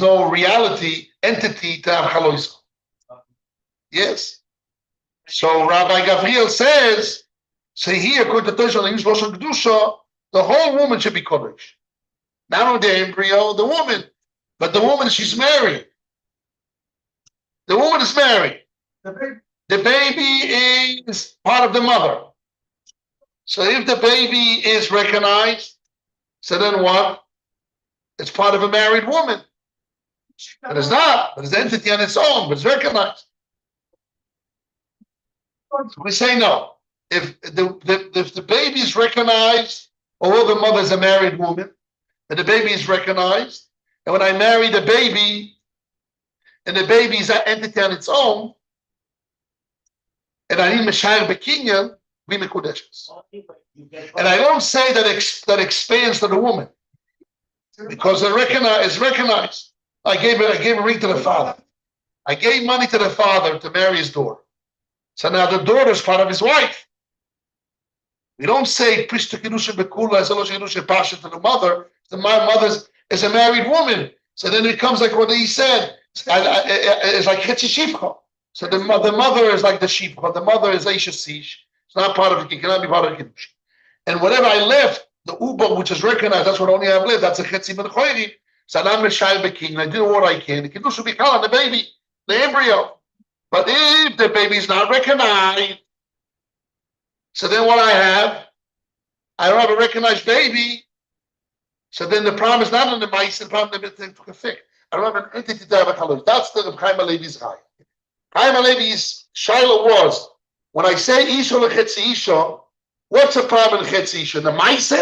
there's no reality, entity to have chalois. Yes. So Rabbi Gavriel says, here, according to Tosha, they use Lashon Kedusha, the whole woman should be kodesh. Not only the embryo, the woman. But the woman, she's married. The woman is married. The baby is part of the mother. So if the baby is recognized, so then what? It's part of a married woman. But it's not. But it's an entity on its own, but it's recognized. So we say no. If the baby is recognized, although the mother is a married woman, and the baby is recognized, and when I marry the baby, and the baby is an entity on its own, and I need Meshayach Bekinyan, we Mekudeshes. And I don't say that expands to the woman, because it's recognized. I gave a ring to the father. I gave money to the father to marry his daughter. So now the daughter is part of his wife. We don't say Prishta Kedusha Bekula as Elosh Kedusha Pasha to the mother. The mother is a married woman. So then it becomes like what he said. It's like Chetzi Shivcha. So the mother is like the Shivcha. The mother is Eisha Sish. It's not part of it. It cannot be part of the Kiddush. And whatever I left, the Uba, which is recognized, that's what only I've left. That's a Chetzi Ben Choyri. So I'm Meshayach Bekin. I do what I can. The Kiddush will be called on the baby, the embryo. But if the baby is not recognized, so then what I don't have a recognized baby. So then the problem is not in the mice, the problem is in the effect. I don't have an entity to have a chalois. That's the Reb Chaim Halevi's Chai. Chaim Halevi's Shiloh was, when I say Isha lechetzi Isha, what's the problem in chetzi Isha? The mice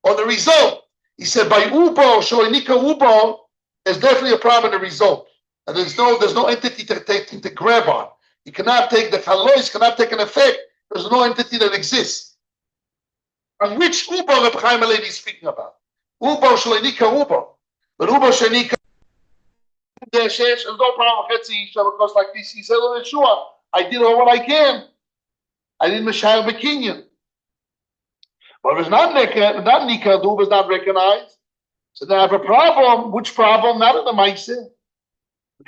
or the result? He said by Ubo, Shaloinika Ubo, there's definitely a problem in the result. And there's no entity to grab on. You cannot take the chalois, cannot take an effect. There's no entity that exists. And which Ubo Reb Chaim Halevi is speaking about? Ubo Shaloinika Ubo. But Ubo Shenika, there's no problem with Chetzi Isha, because like this, he said, oh, Yeshua, I did all what I can. I did Meshayach Bekinyan. But if it's not Nika, the Ubo is not recognized. So then I have a problem. Which problem? Not in the Maiseh.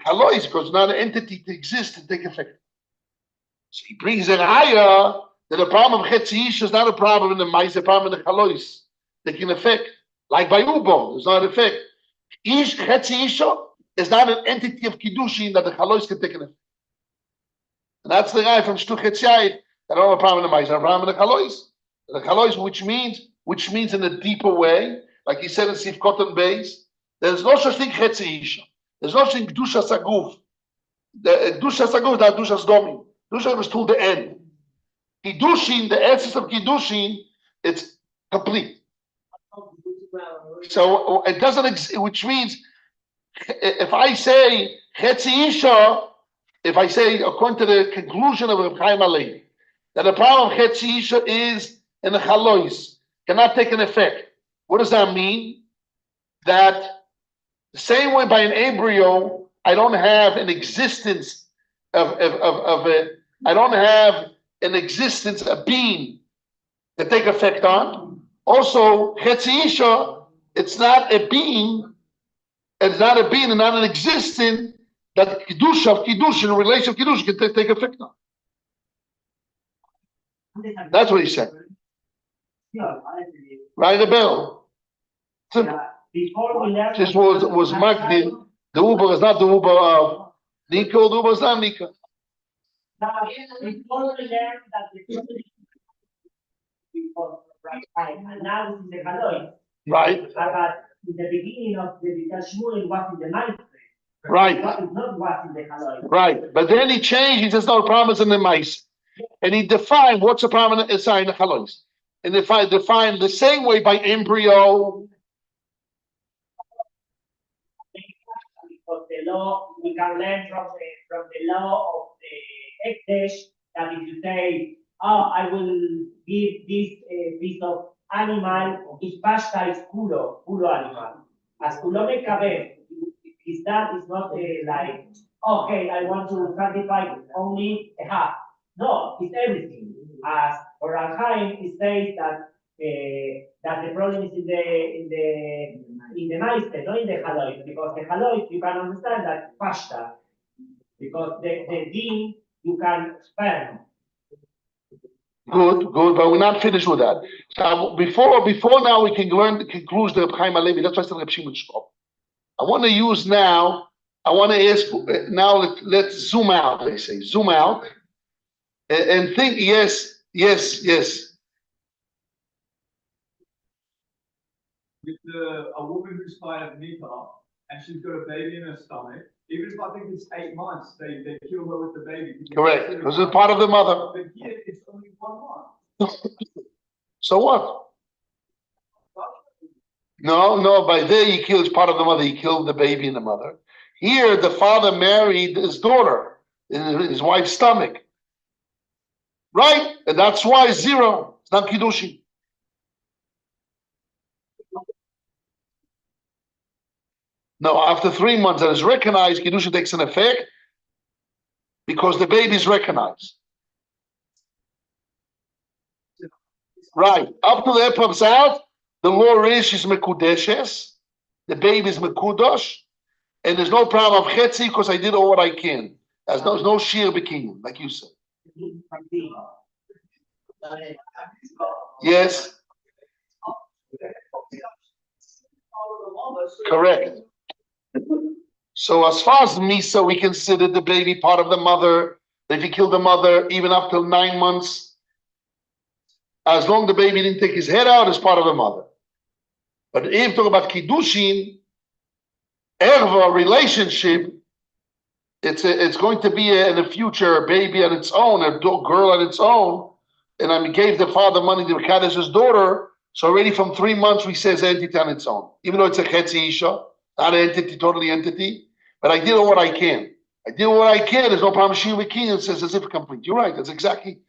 Chalois, because not an entity to exist and take effect. So he brings it higher that the problem of Chetzi Isha is not a problem in the Maiseh, a problem in the Chalois taking effect. Like by Ubo, there's not an effect. Chetzi Isha is not an entity of Kiddushin that the Chalois can take an effect. And that's the guy from Shtuch Chetziayit that don't have a problem in the Maiseh, a problem in the Chalois. The Chalois, which means in a deeper way, like he said in Sivkot and Beis, there's no such thing Chetzi Isha. There's no such thing Kedushas Aguf. The Kedushas Aguf is not Kedushas Domin. Kedusha is till the end. Kiddushin, the essence of Kiddushin, it's complete. So it doesn't exist, which means if I say Chetzi Isha, if I say according to the conclusion of Reb Chaim Halevi, that the problem of Chetzi Isha is in the Chalois, cannot take an effect. What does that mean? That the same way by an embryo, I don't have an existence of it. I don't have an existence, a being to take effect on. Also, Chetzi Isha, it's not a being, and not an existence that Kiddushin, relation of Kiddushin can take effect on. That's what he said. Right, the bell. This was Magdin. The Uber is not the Uber of Nika, the Uber is not Nika. Right. But in the beginning of the Shmuel, it was in the ninth. Right. Right. But then he changed. He says no promise in the mice, and he defined what's a prominent sign in the chalois. And if I define the same way by embryo. Because the law, we can learn from the law of the Ekdesh that if you say, oh, I will give this piece of animal, is pasta is puro animal. As kulo mekaber, is that is not like, okay, I want to sacrifice only a half. No, it's everything. As for Al-Haim, it says that the problem is in in the Maiste, not in the Halois, because the Halois you can understand that pashta, because the din you can sperm. Good, but we're not finished with that. So before now we can learn the conclusion of Chaim Alevi. That's why I said Reb Shimon Shkop. I want to use now. I want to ask now. Let's zoom out. They say zoom out and think. Yes. With a woman who's kind of nipah and she's got a baby in her stomach, even if I think it's 8 months, they kill her with the baby. Correct. Because it's part of the mother. But here it's only 1 month. So what? No. By there he kills part of the mother. He killed the baby and the mother. Here the father married his daughter in his wife's stomach. Right? And that's why 0. It's not Kiddushin. No, after 3 months that is recognized, Kiddushin takes an effect because the baby is recognized. Right. Up to the comes out, the law is she's Mekudeshes, the baby is Mekudosh, and there's no problem of Chetzi because I did all what I can. There's no sheer Bekin, like you said. Yes. Correct. So as far as Misa, we consider the baby part of the mother. If you kill the mother, even up till 9 months, as long as the baby didn't take his head out, it's part of the mother. But if you talk about Kiddushin, Erva, relationship, it's going to be in the future a baby on its own, a girl on its own. And I gave the father money to Kadesh's daughter. So already from 3 months, we say it's entity on its own. Even though it's a Chetzi Isha, not an entity, totally entity. But I did what I can. There's no problem. She it says as if complete. You're right. That's exactly.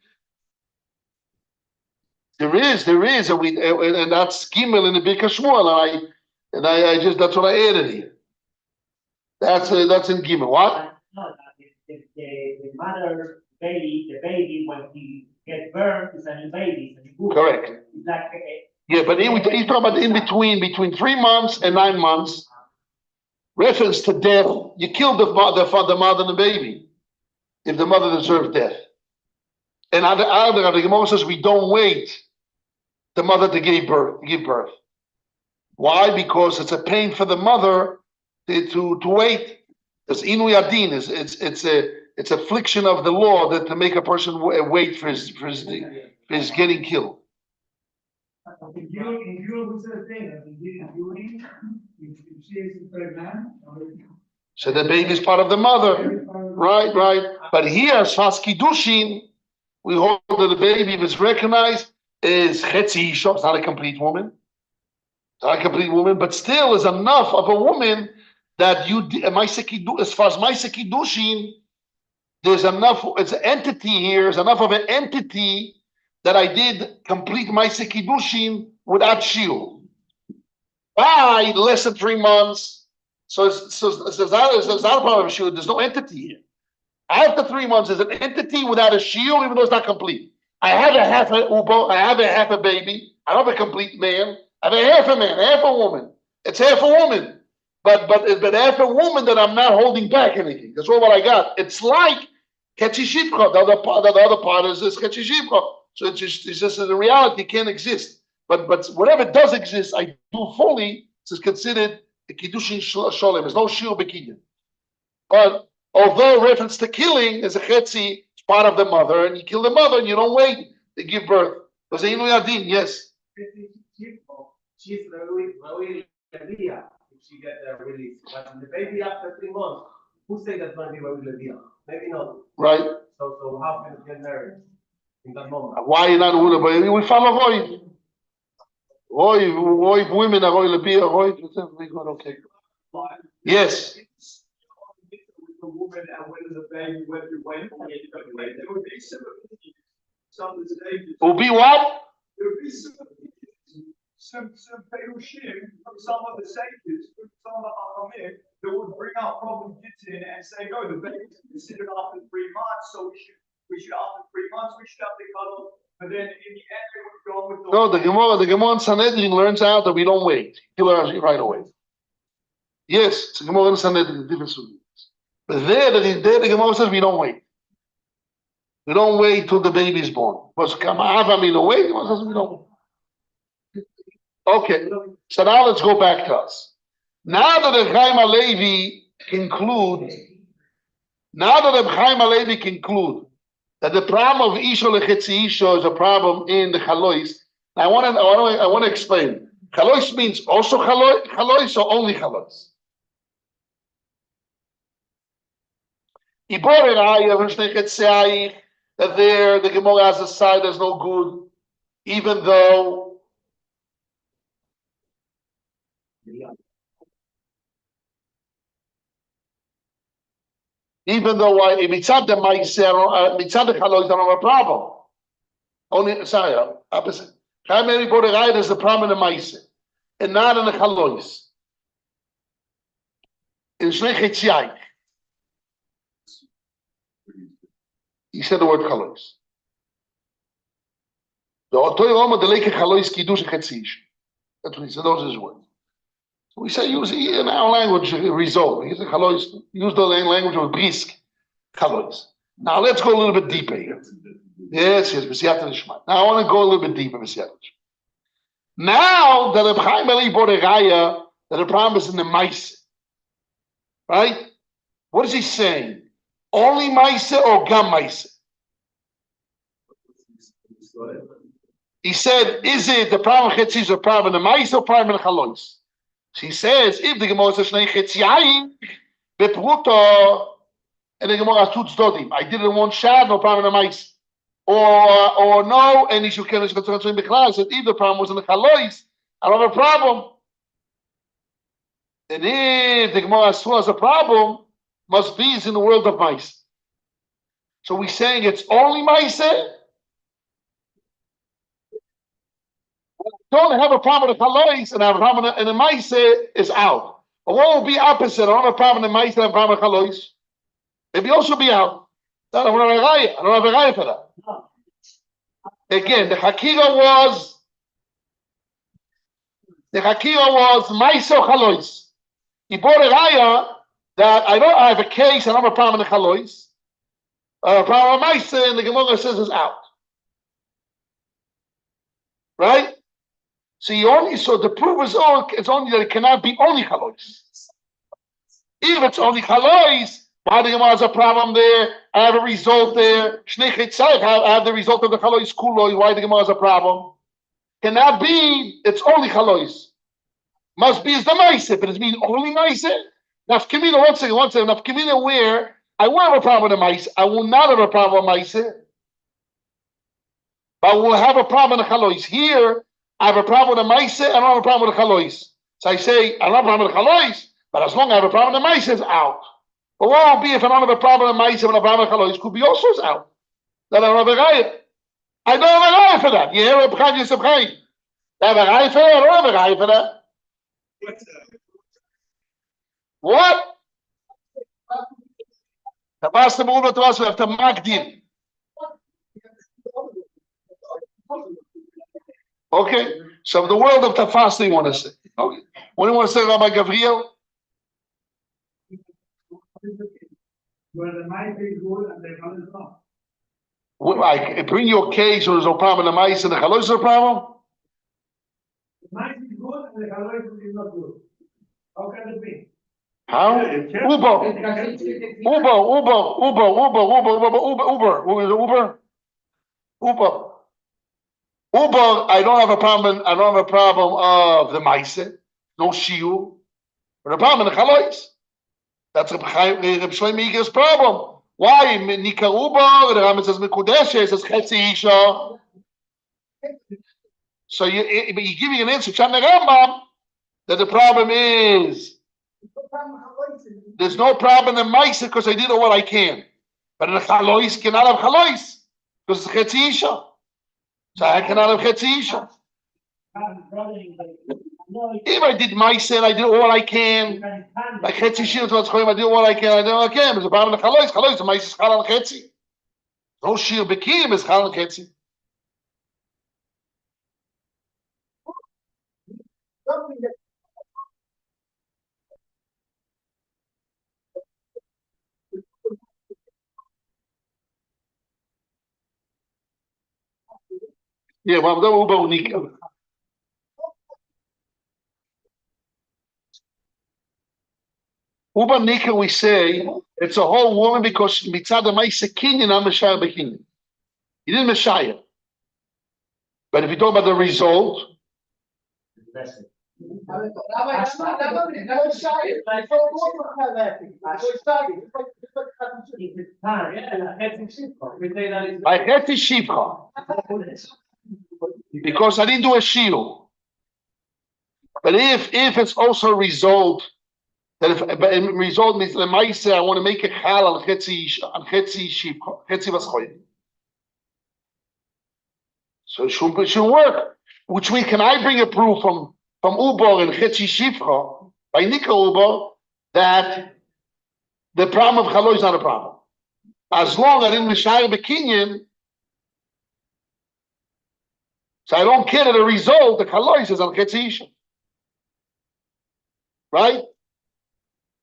There is, and that's Gimel in the Birka Shmuel. And I just that's what I added here. That's in Gimel. What? No, the mother baby, the baby when he gets birth is a new baby. It's a new Correct. It's like yeah, but he's talking about in between 3 months and 9 months. Reference to death, you killed the mother and the baby if the mother deserves death. And the Gemara says we don't wait the mother to give birth. Why? Because it's a pain for the mother to wait. It's inu yadin. It's affliction of the law that to make a person wait for his getting killed. In Europe, it's the thing. If she is pregnant, so the baby is part of the mother, right. But here, as far as Kiddushin, we hold that the baby, if it's recognized, is Chetzi Isha. It's not a complete woman. But still is enough of a woman that as far as Maisa Kiddushin, there's enough. It's an entity here. There's enough of an entity that I did complete Maisa Kiddushin without shield. By less than 3 months, so it's not a problem of shield. There's no entity here. After 3 months, there's an entity without a shield, even though it's not complete. I have a half a ubo. I have a half a baby. I don't have a complete man. I have a half a man, half a woman. It's half a woman, but half a woman that I'm not holding back anything. That's all what I got. It's like Ketchi Shivcha. The other part is Ketchi Shivcha. So it's just the reality can't exist. But whatever does exist, I do fully. It's considered a Kiddushin Sholem. There's no Shir Bekinyan. But although reference to killing is a Chetzi, it's part of the mother, and you kill the mother and you don't wait to give birth. Because Inu Yadin, yes. She's really Leah if she get released. But the baby after 3 months, who say that's going to be really Leah? Maybe not. Right. So how can you get married in that moment? Why you not Ula? We follow Roy. Roy, women are Roy Lebi, Roy. Okay. Yes. the woman and when the baby went away. There would be some of the stages. Will be what? There would be some perushim from some of the sages, from some of the Hachamim, that would bring out problem Gittin and say, no, the baby is considered after 3 months, so we should after 3 months we should have the cuddle. But then in the end they would go with the No, the Gemara in Sanhedrin learns out that we don't wait. He learns right away. Yes, it's a Gemara in Sanhedrin, different sugyas. But there the Gemara says we don't wait. We don't wait till the baby is born. Because Kama'ava mean wait, the Gemara says we don't wait. Okay, so now let's go back to us. Now that the Chaim HaLevi conclude that the problem of Isha Lechetzi Isha is a problem in the Chalois, I want to explain. Chalois means also Chalois or only Chalois? That there the Gemara has a side that's no good, even though mitzad the Ma'aser, mitzad the Chalois don't have a problem. Only sorry, opposite. Chaim HaLevi is the problem in the Ma'aser, and not in the Chalois. In Shnei Chetziayich. He said the word Chalois. The Otoy Roma the Leke Chalois Kiddush Chetzish. That's what he said. Those are his words. So we say use in our language result. He said Chalois. Use the language of brisk Chalois. Now let's go a little bit deeper here. Yes. Now I want to go a little bit deeper. Now that the Chaim HaLevi brought a raya that the problem is in the Ma'aser, right? What is he saying? Only Ma'aser or Gam Ma'aser? He said, is it the problem of Chetzi is a problem in the Ma'aser or problem in the Chalois? So he says, if the Gemara says Shnei Chetziayim bepruto, and the Gemara has two tzdodim, I did it in one shot, no problem in the Ma'aser. Or no, and he should carry his concern in Bechla. He said, if the problem was in the Chalois, I don't have a problem. And if the Gemara has a problem, must be is in the world of Ma'aser. So we're saying it's only Ma'aser. Don't have a problem with the Chalois and have a problem in the Ma'aser is out. But what will be opposite? I don't have a problem in the Ma'aser and have a problem with Chalois. Maybe also be out. I don't have a raya for that. Again, the Hakira was Ma'aser Chalois. He brought a raya that I have a case, I don't have a problem in the Chalois. A problem with Ma'aser, and the Gemara says is out. Right? So the proof is it's only that it cannot be only Chalois. If it's only Chalois, why the Gemara has a problem there? I have a result there. Shnei Chetziayich, I have the result of the Chalois Kuloi. Why the Gemara has a problem? Cannot be, it's only Chalois. Must be is the Ma'aser, but it means only Ma'aser. Nafkamina, one second. Nafkamina where I will have a problem with the Ma'aser. I will not have a problem with Ma'aser. But I will have a problem with the Chalois. Here, I have a problem with the Ma'aser, I don't have a problem with the Chalois. So I say, I don't have a problem with the Chalois, but as long as I have a problem with the Ma'aser, it's out. But what will be if I don't have a problem with Ma'aser and a problem with Chalois? Could be also is out. That I don't have a raya. I don't have a raya for that. You hear Reb Chaim Yosef Chaim? I have a raya for that? I don't have a raya for that. What? The pastor moved to us, we have to magdir. Okay, so the world of Tafasta you want to say. Okay. What do you want to say, Rabbi Gabriel? Where the Ma'aser is good and the Chalois is not. I bring you a case where there's no problem in the Ma'aser and the Chalois is a problem? The Ma'aser is good and the Chalois is not good. How can it be? How? Uber. I don't have a problem. I don't have a problem of the Ma'aser, no shiur, but a problem in the Chalois. That's Reb Shlomo Iger's problem. Why? Nika Uber, the Rambam says Mekudeshes, says Chetzi Isha. So you're giving an answer, Chan the Rambam, that the problem is there's no problem in Ma'aser because I did what I can. But in the Chalois, cannot have Chalois because it's Chetzi Isha. So I cannot have Chetzi Isha. If I did Ma'aser, I did all I can. Like Chetzi Isha, I did all I can. I did all I can. There's a problem in the Chalois. Chalois, the Ma'aser is Chal on Chetzi. No Shir Bekim is Chal on Chetzi. Yeah, well, I'm Uber Unika. Uber Nika, we say it's a whole woman because mitzad ma'ase kinyan I'm Messiah bekinyan. He didn't Messiah. But if you talk about the result, I had to shivcha because I didn't do a shiur. But if it's also a result that if but in result means the ma'ase I want to make a chal on chetzi shivcha chetzi vaschoy. So it shouldn't work. Which means, can I bring a proof from Ubor and Chetzi Shivcha by Nika Ubor that the problem of Chaloy is not a problem? As long as I didn't Mishayr Bekinyan, so I don't care that the result, the Chaloy is on Chetzi Isha. Right?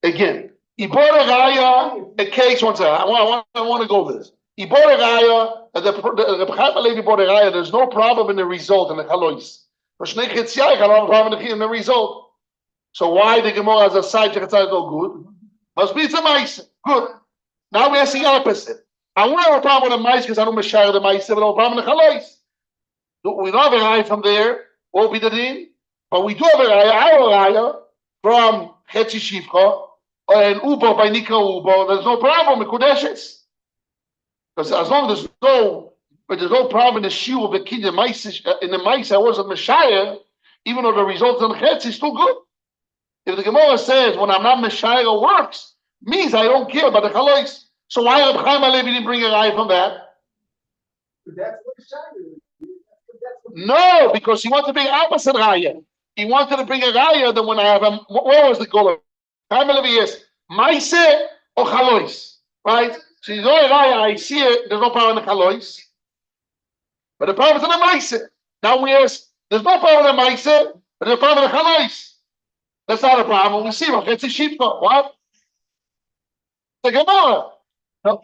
Again, Ibor Raya, a case once I want to go with this. Ibor Raya, the B'chayim Alevi Ibor Raya, there's no problem in the result in the Chalois. For Shnei Chetziyah, I don't have a problem in the result. So why the Gemara has a side Chetziyah no good? Must be it's a mice. Good. Now we're asking opposite. I won't have a problem with the mice because I don't mashar the mice, but I have a problem with the Chalois. We don't have a raya from there, won't be the din, but we do have a raya, our raya, from Chetzi Shivcha, and Ubo by Nika Ubo, there's no problem with Kudeshes. Because as long as there's no problem in the Shiu of the kid in the mice, I wasn't Messiah, even though the results on Chetzi is still good. If the Gemara says when I'm not Messiah works, means I don't care about the Chalois. So why Reb Chaim Alevi didn't bring a raya from that? That's what Messiah is. No, because he wanted to bring opposite raya. He wanted to bring a raya that when I have a, what was the goal of Chaim Alevi is Maise or Chalois, right? So you know a raya, I see it, there's no problem in the Chalois, but the problem is in the Maise. Now we ask, there's no problem in the Maise, but there's a problem in the Chalois. That's not a problem. We see it's a sheep. What? The Gemara. No.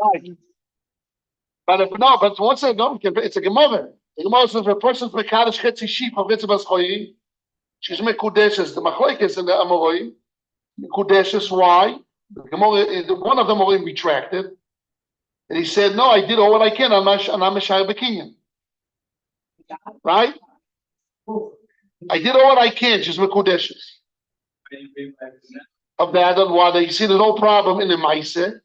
Right. But if no, but once again, it's a Gemara. The Gemara says if a person's mekadosh chetzi sheep of ritzah baschoyim, she's mekudeshes the machlokes and the amorim. Mekudeshes, why? The Gemara, one of them already retracted, and he said, "No, I did all what I can. I'm not meshayir bekinyan, right? I did all what I can. She's mekudeshes of that and why they see there's no problem in the ma'aseh.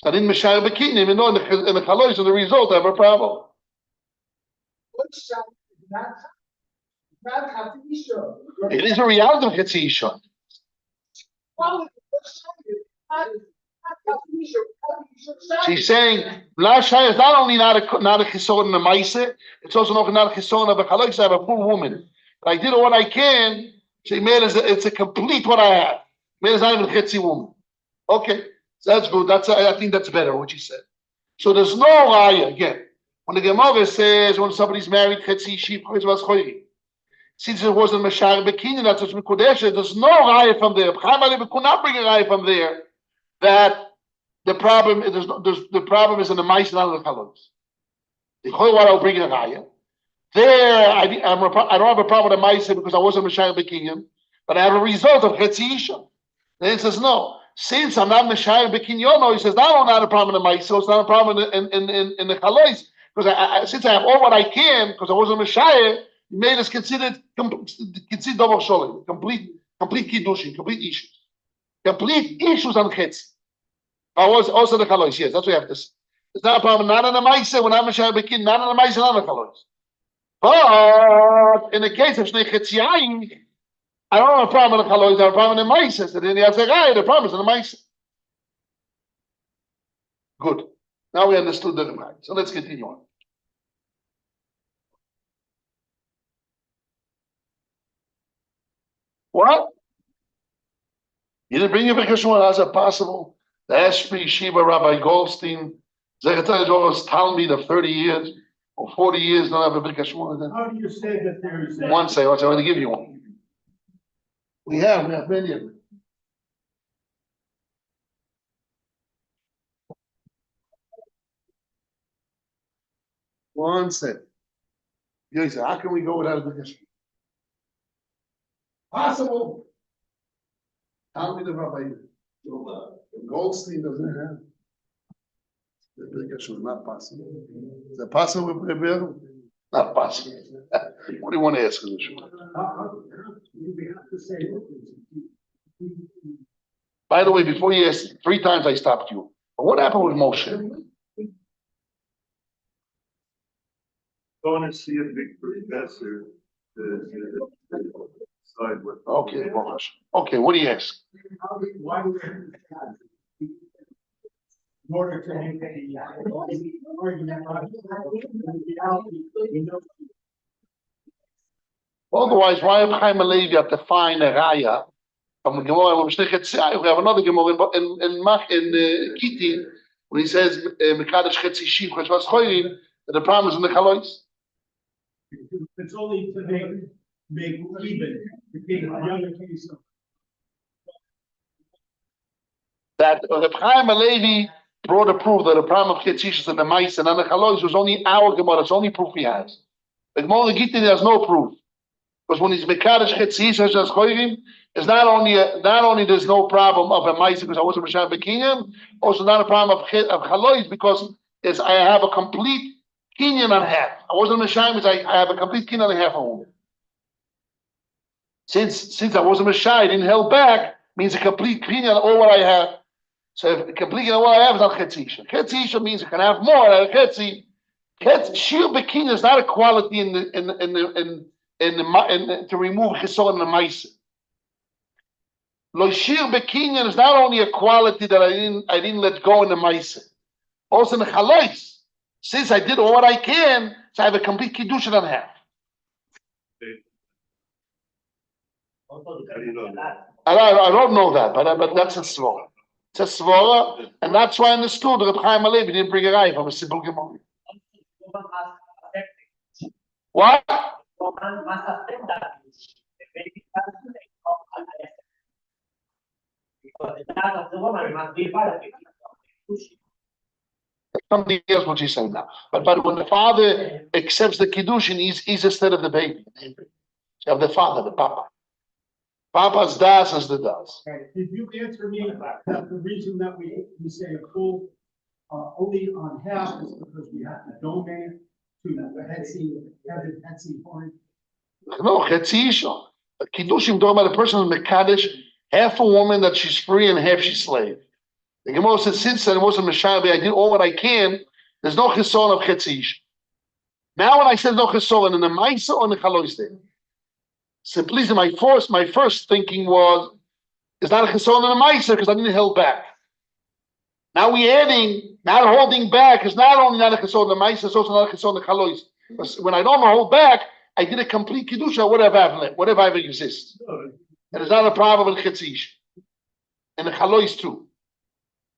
I didn't meshayir bekinyan, even though in the chalois of the result I have a problem." It is a reality of Chetzi Isha. She's saying Lashai is not only not a chisoron in the ma'aseh, it's also not a chisoron of a chalois. I have a full woman. I did what I can. She made it's a complete what I have. Made is not even a Chetzi woman. Okay, so that's good. I think that's better what you said. So there's no raya again. When the Gemara says when somebody's married, Chetzi sheep, since it wasn't Meshar Bekinyan, that's what's Mekudesh, there's no raya from there. Chaim Alevi could not bring a raya from there that the problem is in the mice, not in the colors. The whole while I'll bring a raya. There, I don't have a problem with the mice because I wasn't Meshar Bekinyan, but I have a result of Chetzi Isha. Then he says, no, since I'm not Meshar Bekinyan, he says, I don't have a problem in the mice, so it's not a problem in the chalois. Because since I have all what I can, because I wasn't Meshayah, he made us consider double sholim, complete kiddushin, complete issues on chetz. I was also the chalois. Yes, that's what you have to say. It's not a problem. Not in the ma'aseh when I'm Meshayah bekin, not in the ma'aseh, not in the chalois. But in the case of shnei chetziyim, I don't have a problem in the chalois. I have a problem in the ma'aseh. So then you have to say, the problem is in the ma'aseh. Good. Now we understood the Gemara. So let's continue on. What? You didn't bring your Bekashmon. How's it possible? The Ashby Yeshiva Rabbi Goldstein, Zechatai Talmud of 30 years or 40 years don't have a Bekashmon. How do you say that there is a... One say, I'm going to give you one. We have many of them. One second. You say, how can we go without a big issue? Possible. Tell me the rabbi. Goldstein doesn't have. The big issue is not possible. Is it possible with Rebbe? Not possible. What do you want to ask in the issue? We have to say. By the way, before you ask, 3 times I stopped you. But what happened with Moshe? Going to see a big professor to decide what. Okay, okay, what do you ask? Why do we have to have- in order to make a argument. Otherwise, why have Chaim Alevi have to find a raya from the Gemara? We have another Gemara in Kitin when he says Mekadosh Chetzi Shiv Cheshvas Choyrim that the problem is in the Chalois. It's only to make even, the other case of. That Reb Chaim Alevi brought a proof that the problem of Chetzishas and the Mice and the Chalois was only our Gemara. It's the only proof he has. The Gemara in Kitin has no proof. Because when he's Mekadosh Chetzishas as Choyrim, it's not only there's no problem of a Mice because I wasn't Mishal Bekinyan, also not a problem of Chalois because I have a complete Kinyan and a half. I wasn't Mishal because I have a complete Kinyan and a half on. Since I wasn't Mishal, I didn't held back, means a complete Kinyan all what I have. So if a complete Kinyan what I have is not Chetzisha. Chetzisha means you can have more than a Chetzi. Shir Bekinyan is not a quality to remove Chesor in the Maisa. Lo Shir Bekinyan is not only a quality that I didn't let go in the Maisa. Also in the Chalois, since I did all what I can, so I have a complete Kiddushin and a half. I don't know that, but that's a svara. It's a svara, and that's why in the stool the Reb Chaim Alevi didn't bring a raya from a simple Gemara. What? Something else what she's saying now. But when the father accepts the kiddushin, he's instead of the baby. You have the father, the papa. Papa's das is the das. Did you answer me that the reason that we say a full, only on half is because we have to donate to the Hetzi point? No, Chetzi Isha. Kiddushim talking about a person who's Mekadesh, half a woman that she's free and half she's slave. The Gemara says, since I wasn't Meshabi, I did all what I can, there's no Cheson of Chetzi Isha. Now when I said no Cheson in the Maisa or in the Chalois day, simply my first thinking was, it's not a Cheson in the Maisa because I didn't hold back. Now we're adding, not holding back is not only not a Cheson in the Maisa, it's also not a Cheson in the Chalois. Because when I don't hold back, I did a complete Kiddusha, whatever I've exists. And it's not a problem with Chetzi Isha. And the Chalois too.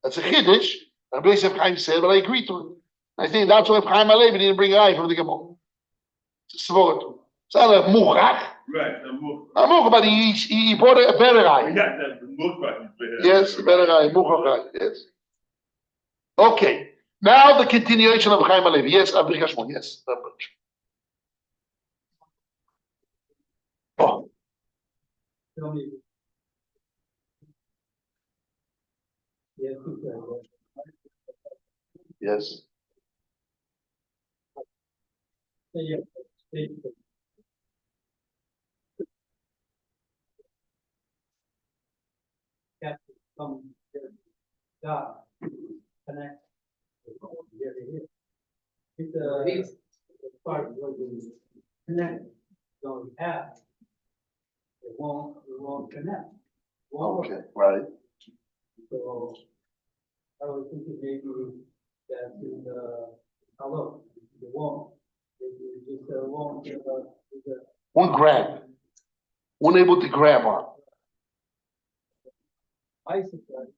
That's a Chiddush. Rabbi Yosef Chaim said, but I agree to it. I think that's why Chaim Alevi didn't bring a eye from the Gemara. It's a svara. It's not a muchach. Right, a muchach. A muchach, but he brought a better eye. Yeah, that's the muchach. Yes, a better eye, muchach eye, yes. Okay, now the continuation of Chaim Alevi. Yes, Abri Gashmon, yes. Oh. Yes. Connect. It's part of what we connect. Don't have. It won't connect. Okay, right. So I was thinking maybe that in the hello, it won't. It just won't. One grab. One able to grab on. I suppose.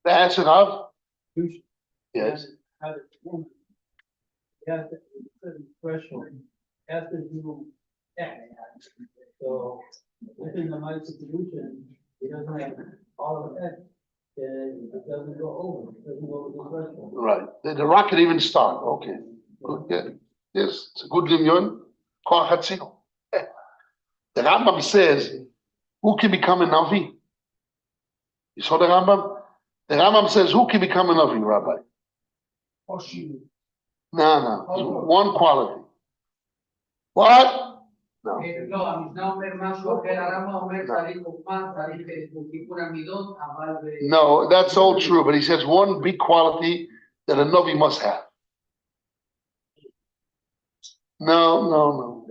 The answer of? Yes. Has a certain threshold, has to do X. So Within the mighty solution, it doesn't have all of that, it doesn't go over, it doesn't go over the threshold. Right. The rocket even start. Okay. Good. Yeah. Yes. It's a good limyon. Koach hatzil. The Rambam says, who can become a Navi? You saw the Rambam? The Rambam says, who can become a Navi, Rabbi? No. One quality. What? No. לא, המשנה אומר משהו אחר, הרמב"ם אומר צריך חוכמה, צריך תיקון המידות, אבל... No, that's all true, but he says one big quality that a Navi must have. No.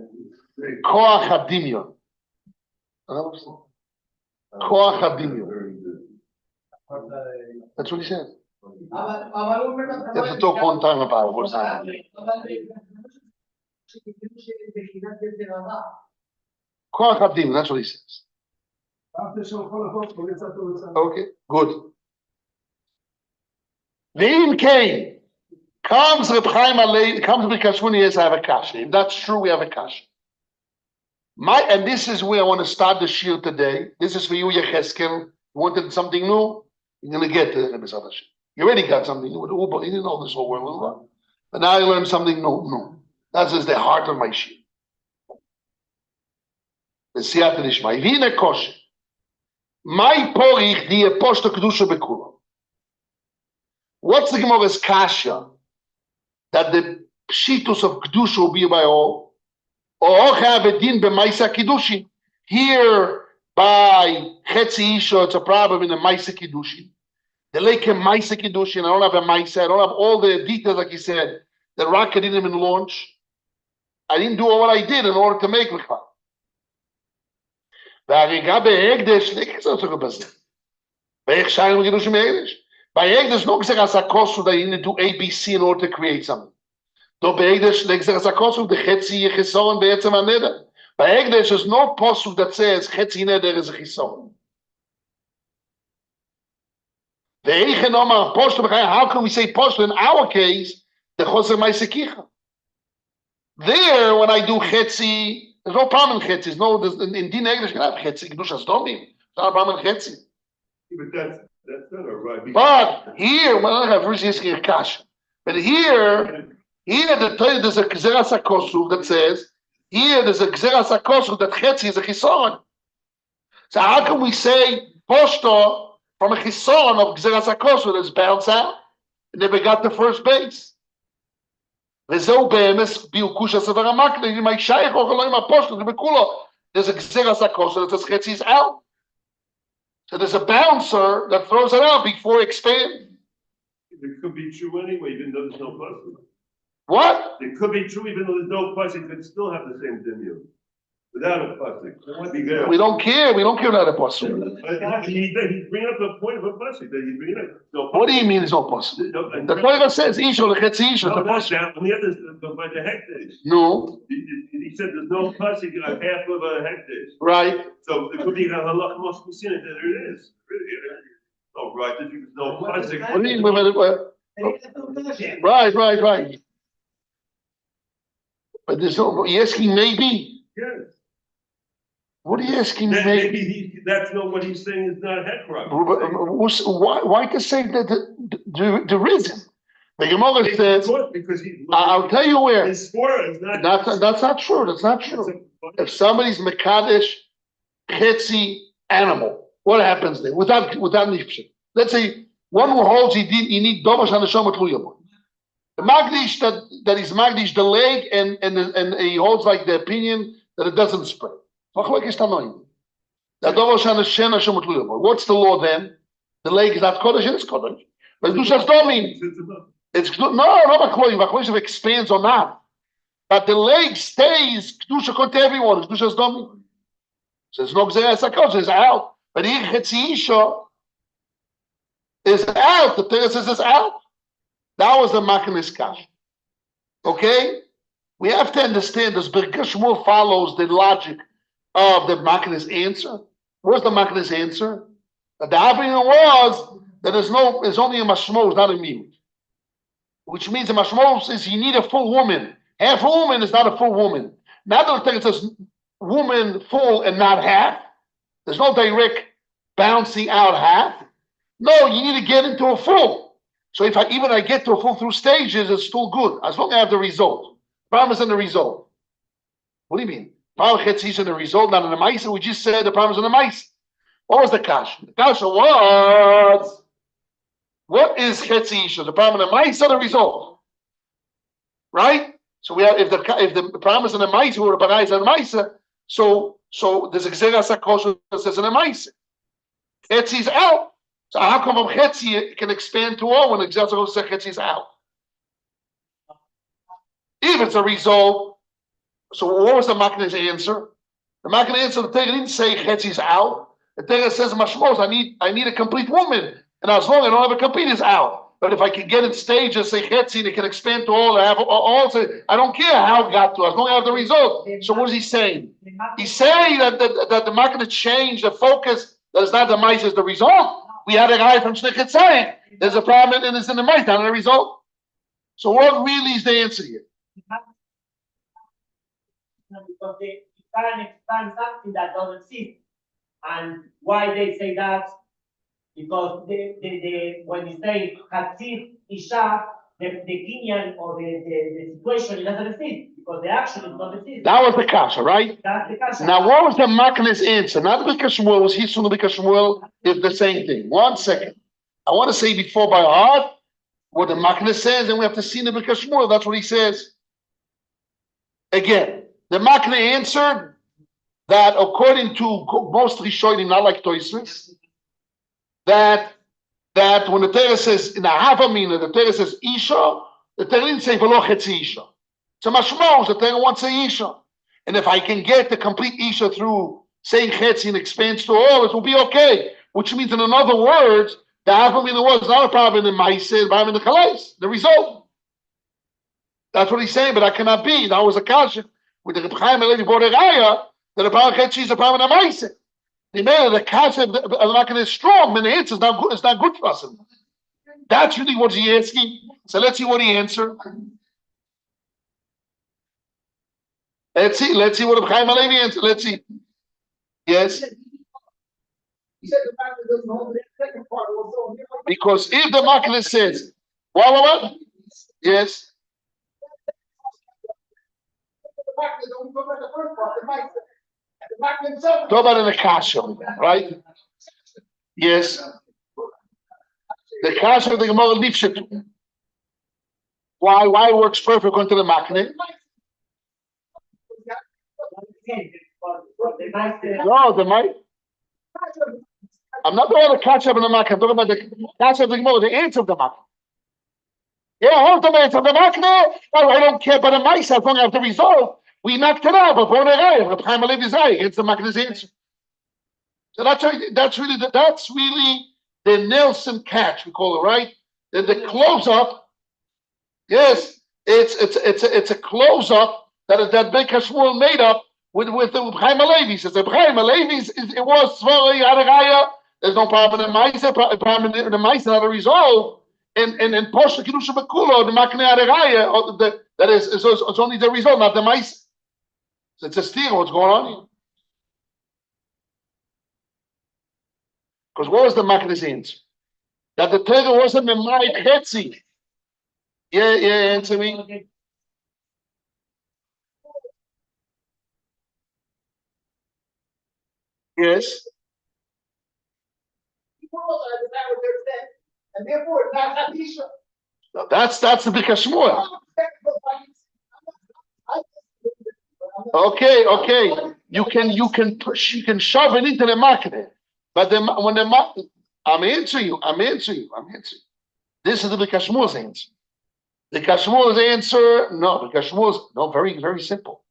Koach hadimyon. Koach hadimyon. That's what he said. אבל הוא אומר... You have to talk one time about it. What's that? Koach hadimyon, that's what he says. Okay, good. Ve'im came. Comes Reb Chaim Alei, comes B'Kashmuni, yes, I have a kasha. If that's true, we have a kasha. And this is where I want to start the shiur today. This is for you, Yecheskel. You wanted something new? You're going to get to Rebbe Sadash. You already got something new with Uber. You didn't know this whole world. But now you learned something new. That is the heart of my shiur. The Siyata Nishma. V'ine kosher. My porich di poshto kedusha bekulam. What's the Gemara's kasha? That the pshitus of kedusha will be by all, or have a din b'maisa kiddushin. Here by chetzi isha, it's a problem in the maisa kiddushin. The lake maisa kiddushin. I don't have a maisa. I don't have all the details, like he said. The rocket didn't even launch. I didn't do all what I did in order to make l'chva. והריגה בהקדש, זה קצת יותר בזה. ואיך שיינו קידושים בהקדש? בהקדש לא גזירת הכוסו that you need to do A, B, C in order to create something. לא בהקדש, לגזירת הכוסו, בחצי יהיה חיסורן בעצם הנדר. בהקדש is no posuk that says חצי נדר is a חיסורן. ואיך נאמר פושטו בחיים, how can we say פושטו in our case, the חוסר מייסקיחה? There, when I do חצי, there's no problem in chetzi. No, in Din English, you can have chetzi. Kedushas domim. There's not a problem in chetzi. But that's not a right. But here, well, I have Rishi Kash. But here there's a Gzeras HaKosuv that says, here there's a Gzeras HaKosuv that chetzi is a chisoron. So how can we say poshto from a chisoron of Gzeras HaKosuv that's bounced out and never got the first base? וזהו באמס ביוקוש הסבר המקנה, אם הישייך אוכל לא עם הפושטות, ובכולו, there's a גזירס הכוסר that says חצי is out. So there's a bouncer that throws it out before it expands. It could be true anyway, even though there's no pasuk. What? It could be true even though there's no pasuk, it could still have the same dimyu. Without a pasuk. It would be good. We don't care about a pasuk. He's bringing up the point of a pasuk that he's bringing up. So, What do you mean there's no pasuk? The Torah says isha lechetzi isha. no, that's down. On the other by the hekdesh. No. He said there's no pasuk half of a hekdesh. Right. So it could be a halach must be seen that there is. Oh, right. There's no pasuk. What do you mean? Right. But there's no. Are you asking maybe? Yes. What are you asking me? Maybe that's not what he's saying is not hekra. Why to say that there isn't? The Gemara says, because I'll tell you where. His spora is not. That's not true. That's not true. If somebody's mekadesh, chetzi, animal, what happens there? Without nifshin. Let's say one who holds you need dovash hanashom atluyabon. The magdish that is magdish the leg and he holds like the opinion that it doesn't spread. What's the law then? The leg is not kodesh, it's kodesh. But Kedushas domim. It's not Kedushas expands or not. But the leg stays Kedusha according to everyone. It's Kedushas domim. So it's no Gzeras HaKodesh, it's out. But here Chetzi Isha is out. The Torah says it's out. That was the Makinis Kash. Okay? We have to understand this. Birkas Shmuel follows the logic of the Makinis answer. What's the Makinis answer? That the opinion was that there's only a mashmos, not a mimut. Which means a mashmos is you need a full woman. Half a woman is not a full woman. Now the Torah says woman full and not half. There's no direct bouncing out half. No, you need to get into a full. So if I get to a full through stages, it's still good as long as I have the result. Problem is in the result. What do you mean? Problem is in the result, not in the mice. We just said the problem is in the mice. What was the kasha? The kasha was, what is chetzi isha? The problem in the mice or the result? Right? So we have if the problem is in the mice, we would have in the mice. So there's a gzeras hakosher that says in the mice. Chetzi is out. So how come chetzi can expand to all when the gzeras hakosher says chetzi is out? If it's a result, so what was the Makna's answer? The Makna's answer, the Torah didn't say chetzi is out. The Torah says mashmos, I need a complete woman, and as long as I don't have a complete, is out. But if I can get in stages, say chetzi, and it can expand to all, I have all. I don't care how it got to, as long as I have the result. So what is he saying? He's saying that the Makna changed the focus. That is not the mice, is the result. We had a guy from Shnechetzayim. There's a problem, and it's in the mice, not in the result. So what really is the answer here? Because you can't expand something that doesn't exist. And why they say that? Because when you say Hatzir Isha, the kinyan or the situation doesn't exist because the action is not exist. That was the kasha, right? That's the kasha. Now, what was the Makna's answer? Not because Shmuel was Hisun, because Shmuel is the same thing. 1 second. I want to say before by heart what the Makna says, and we have to see the because Shmuel. That's what he says. Again, the Makna answered that according to most Rishonim, not like Tosfos, that when the Torah says in the Havamina, the Torah says Isha, the Torah didn't say V'lo Chetzi Isha. It's a mashmos, the Torah wants to say Isha. And if I can get the complete Isha through saying Chetzi and expands to all, it will be okay. Which means, in other words, the Havamina was not a problem in Ma'aseh, but in the Kalais, the result. That's what he's saying, but that cannot be. That was a kasha with the Reb Chaim Alevi Borderaya, that the problem Chetzi is a problem in Ma'aseh. The concept of the Makna is strong, but the answer is not good. It's not good for us. That's really what he's asking. So let's see what he answered. Let's see what the Chaim Alevi answered. Let's see. Yes. He said the Makna doesn't hold the second part also. Because if the Makna says, what? Yes. The Makna don't go back the first part. The Makna. Talk about in the kasha, right? Yes. The kasha of the Gemara leaves it. Why it works perfect according to the Makna? No, the mic. I'm not talking about the kasha of the Makna. I'm talking about the kasha of the Gemara, the answer of the Makna. Yeah, hold the answer of the Makna. I don't care about the mice as long as I have the result. We knocked it out, but Reb Chaim Alevi is right. It's the Makna's answer. So that's really the Nelson catch, we call it, right? The close up. Yes, it's a close up that Beit Shmuel made up with the Reb Chaim Alevi. Says Reb Chaim Alevi it was Svara Yadagaya. There's no problem in the Ma'aseh, problem in the Ma'aseh, not a result. And Posha Kedusha Bekulo, the Makna Yadagaya, that is it's only the result, not the Ma'aseh. So it's a steer. What's going on here? Because what was the Makna's answer? That the Torah wasn't Memai Chetzi. Yeah, answer me. Yes. And therefore, not Isha. That's the Bika Shmuel. Okay. You can shove it into the Makna. But I'm answering you. This is the Bika Shmuel's answer. The Bika Shmuel's answer, no, very, very simple.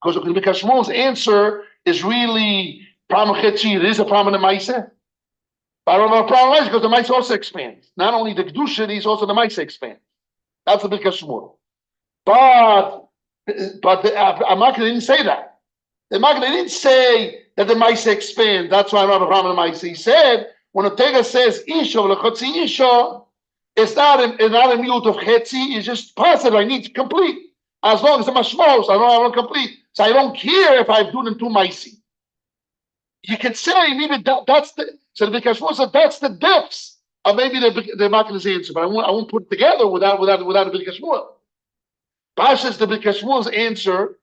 Because the Bika Shmuel's answer is really problem Chetzi. It is a problem in the Ma'aseh. But I don't know a problem because the Ma'aseh also expands. Not only the Kedusha, these also the Ma'aseh expands. That's the Bika Shmuel. But the Makna didn't say that. The Makna didn't say that the Ma'aseh expands. That's why I don't have a problem with the Ma'aseh. He said, when the Torah says Isha, L'chotzi Isha, it's not a mute of Chetzi, it's just positive. I need complete. As long as the Mashmos, I don't complete. So I don't care if I do them to Maisi. You can say maybe that's the, so the Bikashmur said that's the depths of maybe the Makna's answer, but I won't put it together without the Bikashmur. Pashas the Bikashmur's answer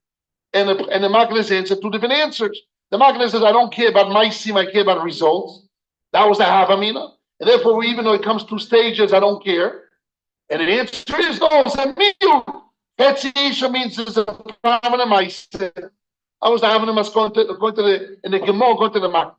and the Makna's answer, two different answers. The Makna says, I don't care about Maisim, I care about results. That was the Havamina. And therefore, even though it comes two stages, I don't care. And the answer is no, it's a Miyu. Hetzi means it's a permanent Maisim. I was having them going to the in the Gemara, going to the Makna.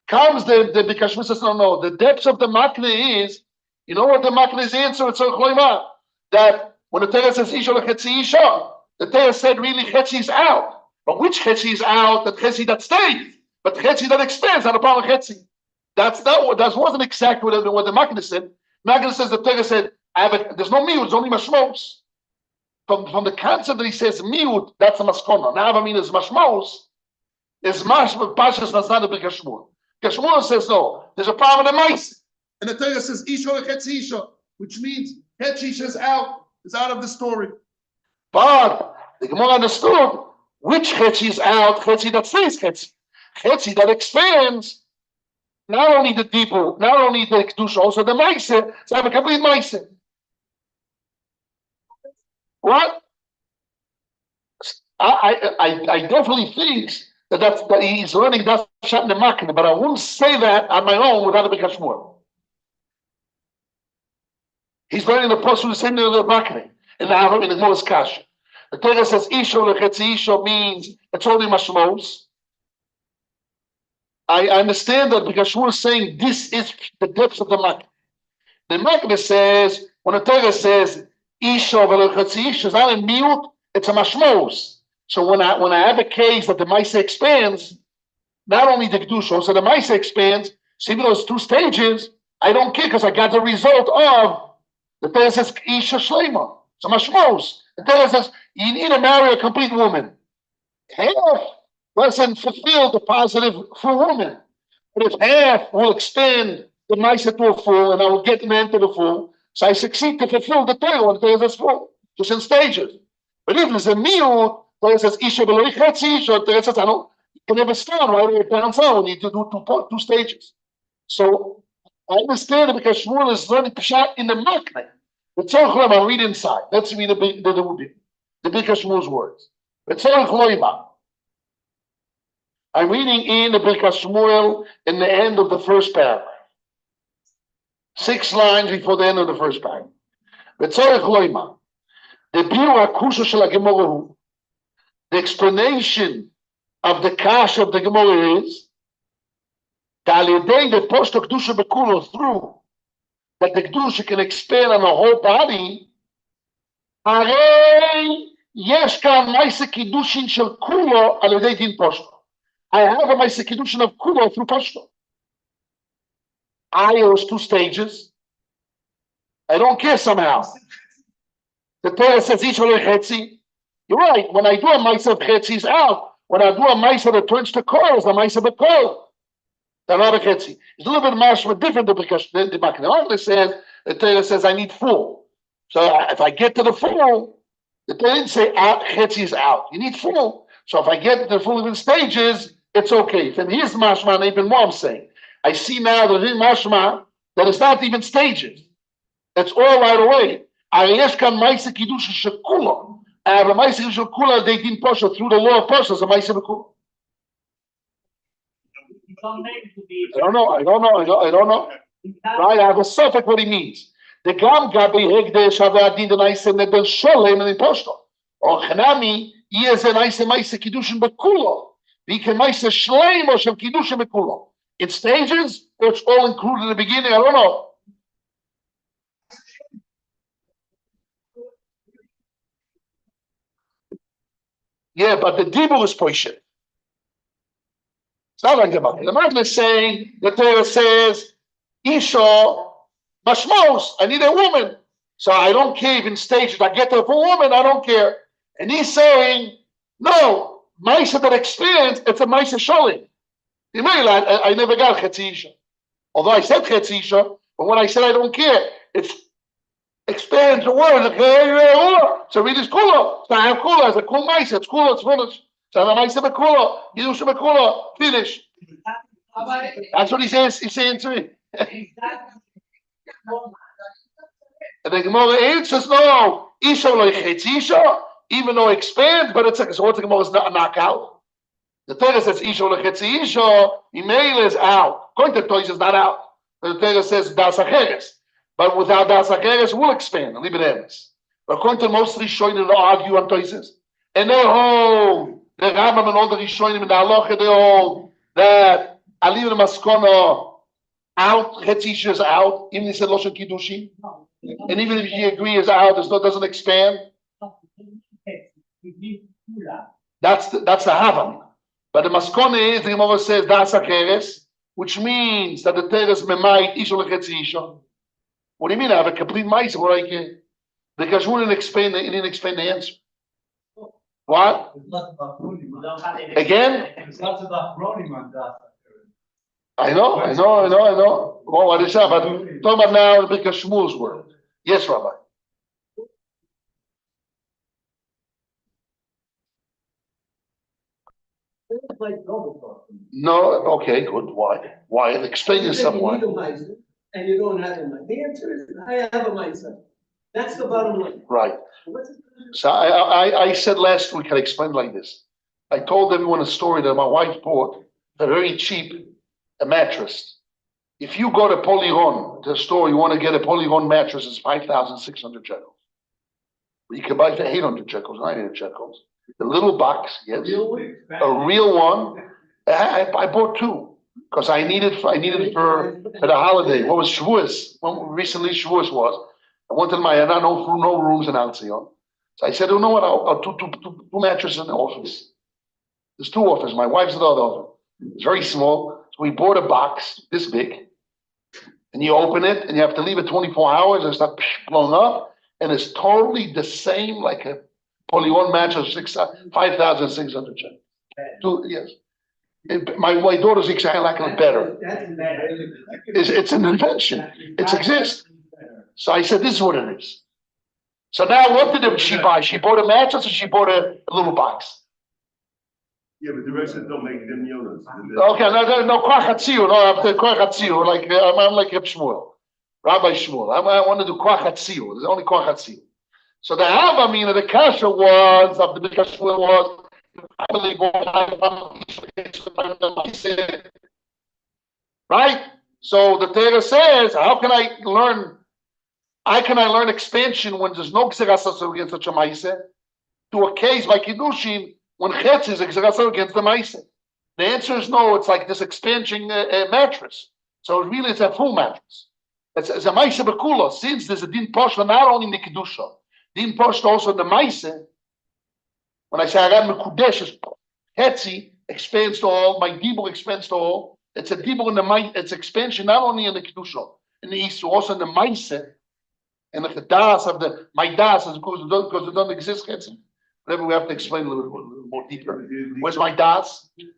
Comes the Bikashmur says, no. The depths of the Makna is, you know what the Makna's answer? It's that when the Torah says Isha Chetzi Isha, the Torah said really Chetzi is out. But which Chetzi is out? The Chetzi that stays, but the Chetzi that expands, not a part of Chetzi. That wasn't exactly what the Makna said. Makna says the Torah said, there's no miut, there's only mashmos. From the concept that he says miut, that's a maskona. Now I mean is mashmos. Is mashmos pashas that's not a Bikashmur. Kashmur says no. There's a problem in the mice, and the Torah says isha chetzi isha, which means chetzi isha is out. It's out of the story. But the Gemara understood which chetzi is out. Chetzi that stays chetzi. Chetzi that expands. Not only the people, not only the kedusha, also the mice. So I have a complete mice. What? I definitely think that he's learning that shot in the Makna, but I wouldn't say that on my own without a Bikashmur. He's learning the Pasuk the same in the Makna, in the Gemara's Kasha. The Torah says Isha Lechetzi Isha means it's only Mashmos. I understand that Bikashmur is saying this is the depths of the Makna. The Makna says, when the Torah says Isha Lechetzi Isha, it's not a miut, it's a Mashmos. So when I have a case that the Maisa expands, not only the Kedusha, also the Maisa expands, so even those two stages, I don't care because I got the result of the Torah says Isha Shlema. So Mashmos. The Torah says you need to marry a complete woman. Half doesn't fulfill the positive full woman. But if half will expand the Maisa to a full and I will get the man to the full, so I succeed to fulfill the Torah when the Torah is full, just in stages. But if there's a miut, Torah says Isha below Chetzi Isha, Torah says I don't, you can never stand right away down down. You need to do two stages. So I understand it because Shmuel is learning Peshat in the Makna. The Tzorch Lema, I'll read inside. Let's read the Birkas Shmuel's words. The Tzorch Lema. I'm reading in the Birkas Shmuel in the end of the first paragraph. 6 lines before the end of the first paragraph. The Tzorch Lema. The Biur HaKusha Shel HaGemorah Hu. The explanation of the Kash of the Gemara is that the post of Kedusha Bekulo through that the Kedusha can expand on the whole body. Arei yesh kan Maisa Kiddushin shel Kulo al yedei din poshto. I have a Maisa Kiddushin of Kulo through poshto. I was 2 stages. I don't care somehow. The Torah says each one chetzi. You're right. When I do a Maisa of chetzi is out. When I do a Maisa that turns to Kol, it's a Maisa of Kol. The not a chetzi. It's a little bit mashma different because the Makna says the Torah says I need full. So if I get to the full, the Torah didn't say chetzi is out. You need full. So if I get to the full even stages, it's okay. And here's mashma, and even more I'm saying. I see now that in mashma that it's not even stages. It's all right away. I have a Maisa Shekula, they didn't push through the law of Posha, a Maisa Shekula. I don't know. Right? I have a suffix what he means. The Gam Gabi Hegdesh Havadin the Nice and the Sholem and the Posto. Or Hanami, he is a nice Maisa Kiddushin Bekulo. We can Maisa Shleim or Shem Kiddushin Bekulo. In stages, or it's all included in the beginning, I don't know. Yeah, but the Dibur is Poishet. It's not like the Makna. The Makna is saying, the Torah says, Isha, Mashmos, I need a woman. So I don't care if in stages I get to a woman, I don't care. And he's saying, no, Maisa that expands, it's a Maisa Sholim. I never got Chetzi Isha. Although I said Chetzi Isha, but when I said I don't care, it's expands the word. So read this Kula. So I have Kula. It's a cool Maisa. It's cool. It's finished. So the Maisa Bekula, Kiddushin Bekula, finish. That's what he says. He's saying to me. And the Gemara answers, no, Isha loichetz Isha, even though it expands, but it's like, so what the Gemara is not a knockout. The Torah says Isha loichetz Isha, Email is out. According to the Torah, is not out. The Torah says Das Acheres. But without Das Acheres, we'll expand, leave it ends. But according to most Rishonim, they argue on Torah. And they hold, the Rambam and all the Rishonim and the Halacha, they hold that Aliv and Maskona out, Chetz Isha is out, even if he said Loshen Kiddushin. And even if you agree is out, doesn't expand. That's the Havan. But the Maskone is, the Gemara says, Das Acheres, which means that the Torah is Memait, Isha Lechetz Isha. What do you mean? I have a complete mice, what I can? Because we didn't explain the answer. What? Again? I know. Well, what is that? But talking about now because Shmuel's word. Yes, Rabbi. No, okay, good. Why? Why? Explain yourself why. And you don't have a mice. The answer is, I have a mice. That's the bottom line. Right. So I said last week, I explained like this. I told everyone a story that my wife bought a very cheap a mattress. If you go to Polygon, the store, you want to get a Polygon mattress, it's 5,600 shekels. You can buy it for 800 shekels, 900 shekels. The little box, yes, a real one. I bought two because I needed it for the holiday. What was Shavuos? When recently Shavuos was. I wanted no rooms in Alzion. So I said, you know what? I'll two mattresses in the office. There's two offices. My wife's in the other office. It's very small. So we bought a box this big, and you open it, and you have to leave it 24 hours, and it's not blown up, and it's totally the same like a Polygon mattress, 5,600 shekels. Yes. My daughter's exactly like it better. It's an invention. It exists. So I said, this is what it is. So now what did she buy? She bought a mattress or she bought a little box? Yeah, but the rest don't make them units. Okay, no, Kwachatziu, like I'm like Reb Shmuel, Rabbi Shmuel. I want to do Kwachatziu. There's only Kwachatziu. So the Havamina, the kasha was of the big Shmuel was right. So the Torah says, how can I learn? How can I learn expansion when there's no Xerasas against such a Maise? To a case like Kiddushin, when Chetz is Xerasas against the Maise. The answer is no, it's like this expansion mattress. So really it's a full mattress. It's a Maise Bekula, since there's a Din Poshla not only in the Kiddusha, Din Poshla also in the Maise. When I say Arad Mekudesh, Hetzi expands to all, my Dibur expands to all. It's a Dibur in the Maise, it's expansion not only in the Kiddusha, in the East, also in the Maise. And if the das of my das is because it doesn't exist, whatever we have to explain a little bit more deeper. Where's my das? He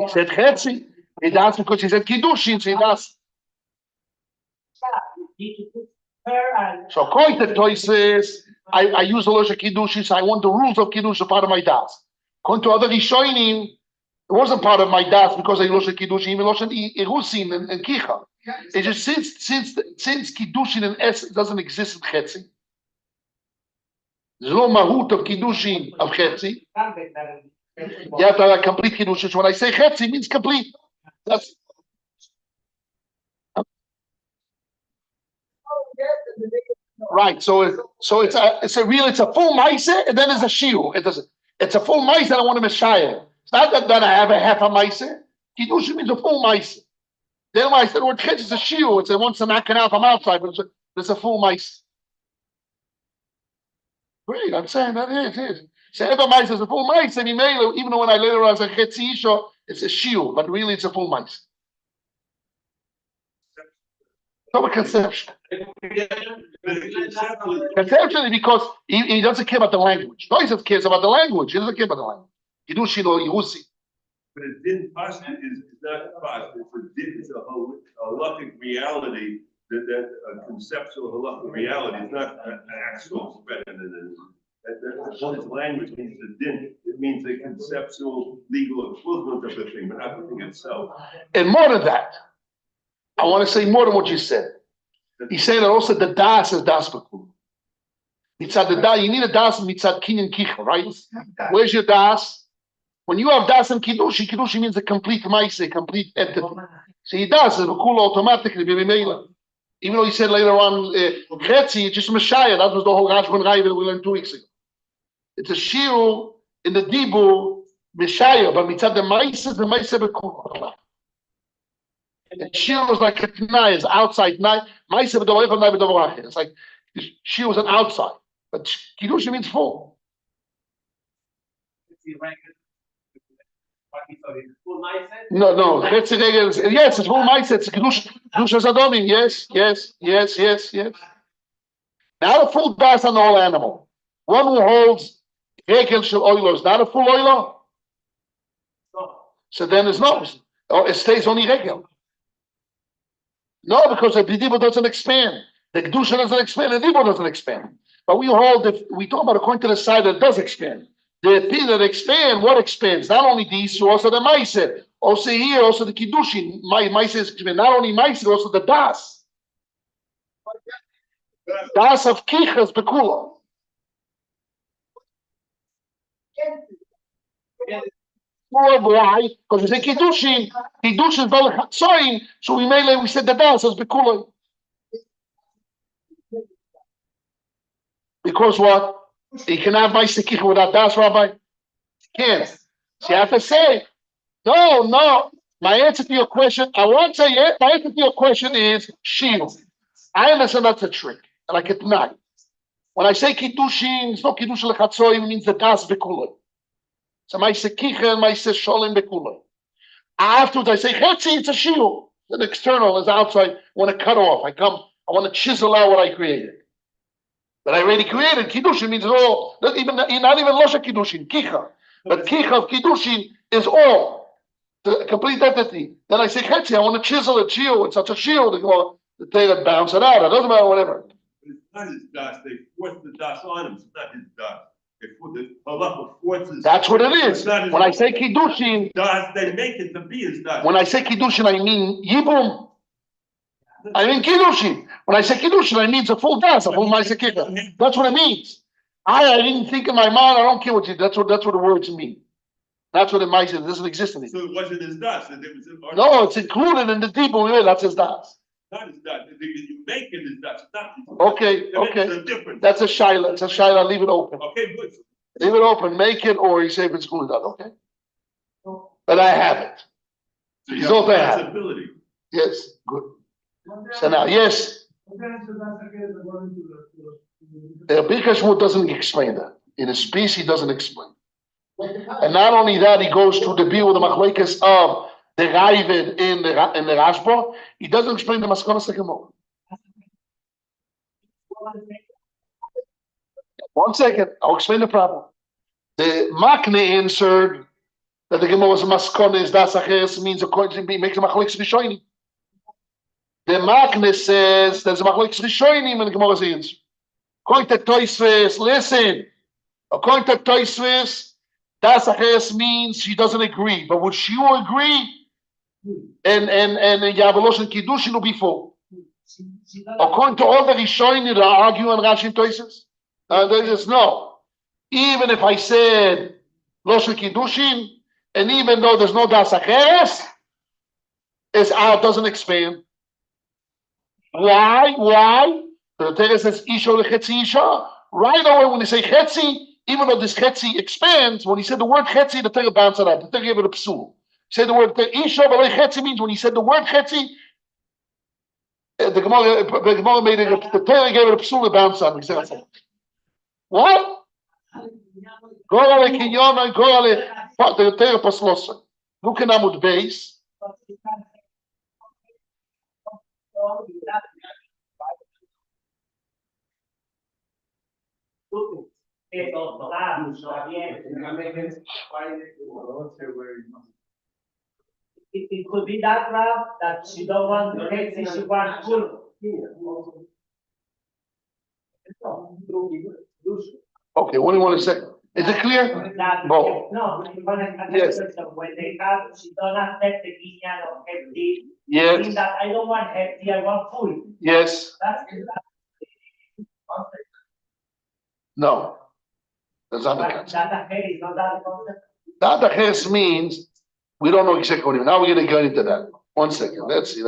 said Chetzi. He das because he said Kiddushin, so he das. So according to Toises, I use the Loshe Kiddushin, so I want the rules of Kiddushin part of my das. According to other Rishonim, it wasn't part of my das because I Loshe Kiddushin, even Loshe Irusin and Kicha. It's just since Kiddushin and essence doesn't exist in Chetzi, there's no mahut of Kiddushin of Chetzi. You have to have a complete Kiddushin. So when I say Chetzi, it means complete. That's right. So it's a full Maise, and then there's a shiur. It's a full Maise, and I want to mishayah. It's not that I have a half a Maise. Kiddushin means a full Maise. Then when I said, well, Chetz is a shiur, it's a once a knock it out from outside, but it's a full mice. Great, I'm saying that it is. So every mice is a full mice, and even though when I later on say Chetzi Isha, it's a shiur, but really it's a full mice. So a conception. Conceptually, because he doesn't care about the language. Toysef cares about the language. He doesn't care about the language. Kiddushin or Yehusi. But a din pashta is not pashta. It's a halachic reality that a conceptual halachic reality is not an actual spread. What his language means the din. It means the conceptual legal equivalent of the thing, but not the thing itself. And more than that, I want to say more than what you said. He's saying that also the das is das bekul. Mitzad the das, you need a das mitzad kinyan kicha, right? Where's your das? When you have das and kiddushi, kiddushi means a complete maise, complete entity. So he does it bekul automatically. Even though he said later on, chetzi, just Messiah. That was the whole Rashban Rai that we learned 2 weeks ago. It's a shiur in the dibur Messiah, but mitzad the maise bekul. And shiur was like a t'nai, is outside night. Maise b'dovar echad, night b'dovar acher. It's like shiur was an outside, but kiddushi means full. No. Chetzi regel is, yes, it's full maise. It's kiddush adomim. Yes. Not a full das on the whole animal. One who holds regel shel oilo is not a full oilo. So then it's no. Or it stays only regel. No, because the dibur doesn't expand. The kedusha doesn't expand. The dibur doesn't expand. But we hold, if we talk about according to the side that does expand. The thing that expands, what expands? Not only the issue, also the ma'aseh. Also here, also the kiddushin. Ma'aseh is expand. Not only ma'aseh, also the das. Das of kichas bekula. Why? Because we say kiddushin. Kiddushin is very chatzoim. So we said the das is bekula. Because what? You cannot buy Sekicha without Das, Rabbi? Can't. So you have to say, no. My answer to your question, I won't say it. My answer to your question is shield. I understand that's a trick, like at night. When I say Kiddushin, it's not Kiddushin Lechatzoim, it means the Das Bekuloi. So my Sekicha and my Sholim Bekuloi. Afterwards, I say Chetzi, it's a shield. The external is outside. I want to cut off. I want to chisel out what I created. But I already created kiddushin means all. Not even losha kiddushin, kicha. But kicha of kiddushin is all the complete entity. Then I say chetzi. I want to chisel it, shield. It's such a shield. The thing that bounce it out. It doesn't matter whatever. It's not his das. They force the das on him. It's not his das. They put the halacha forces. That's what it is. When I say kiddushin, das, they make it to be his das. When I say kiddushin, I mean yibum. I mean kiddushin. When I say kiddushin, I mean it's a full das, a full ma'aseh kicha. That's what it means. I didn't think in my mind. I don't care what you. That's what the words mean. That's what it might say. It doesn't exist in it. So it wasn't his das. No, it's included in the dibur. That's his das. Not his das. You make it his das. Okay. That's a shaila. It's a shaila. Leave it open. Okay, good. Leave it open. Make it, or you say if it's included. Okay. But I have it. So you have the possibility. Yes. Good. So now, yes. The Birkas doesn't explain that. In a speech, he doesn't explain. And not only that, he goes to the view of the machlekes of the Ravid in the Rashba. He doesn't explain the Maskonas Gemara. 1 second, I'll explain the problem. The Makne answered that the Gemara's Maskonas das acheres means according to makes a machlekes rishonim. The Makne says there's a machlekes rishonim in the Gemara's answer. According to Tosfos, listen. According to Tosfos, das acheres means she doesn't agree. But would she agree? And Yavalosh and Kiddushin will be full. According to all the rishonim that are arguing on Rashi and Tosfos, there is no. Even if I said Losh and Kiddushin, and even though there's no das acheres, it's out, doesn't expand. Why? The Torah says Isha lechetzi Isha. Right away when they say chetzi, even though this chetzi expands, when he said the word chetzi, the Torah bounced it out. The Torah gave it a psul. Say the word Isha chetzi means when he said the word chetzi, the Gemara made it. The Torah gave it a psul. It bounced out. He said, what? Go ale kinyon, go ale. The Torah paslosa. Look at Amud Beis. It could be that Rav that she don't want the chetzi, she wants full. Okay, what do you want to say? Is it clear? That, Bo. no, Yes. when they have, she don't accept the kinyan of healthy, Yes. mean that I don't want healthy, I want full. Yes. That's No. That's not the but concept. that ahead is not that concept. That aches means we don't know exactly what it means. Now we're going to go into that. 1 second. Let's see.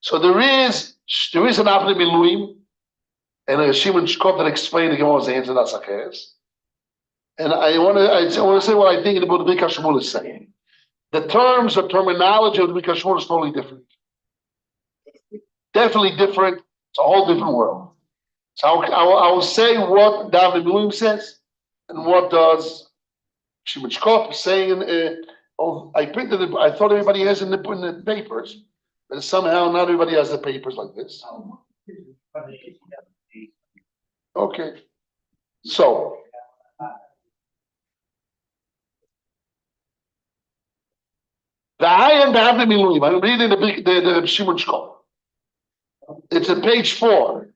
So there is an Avnei Miluim and a Shimon Shkop that explained the Gemara's answer. That's aches. And I want to say what I think about the Bika Shmuel is saying. The terms or terminology of the Bika Shmuel is totally different. Definitely different. It's a whole different world. So I will say what David Miluim says and what does Shimon Shkop is saying. I printed it. I thought everybody has in the papers, but somehow not everybody has the papers like this. Okay. So. The Ayin B'Avnei Miluim. I'm reading the Shimon Shkop. It's at page 4.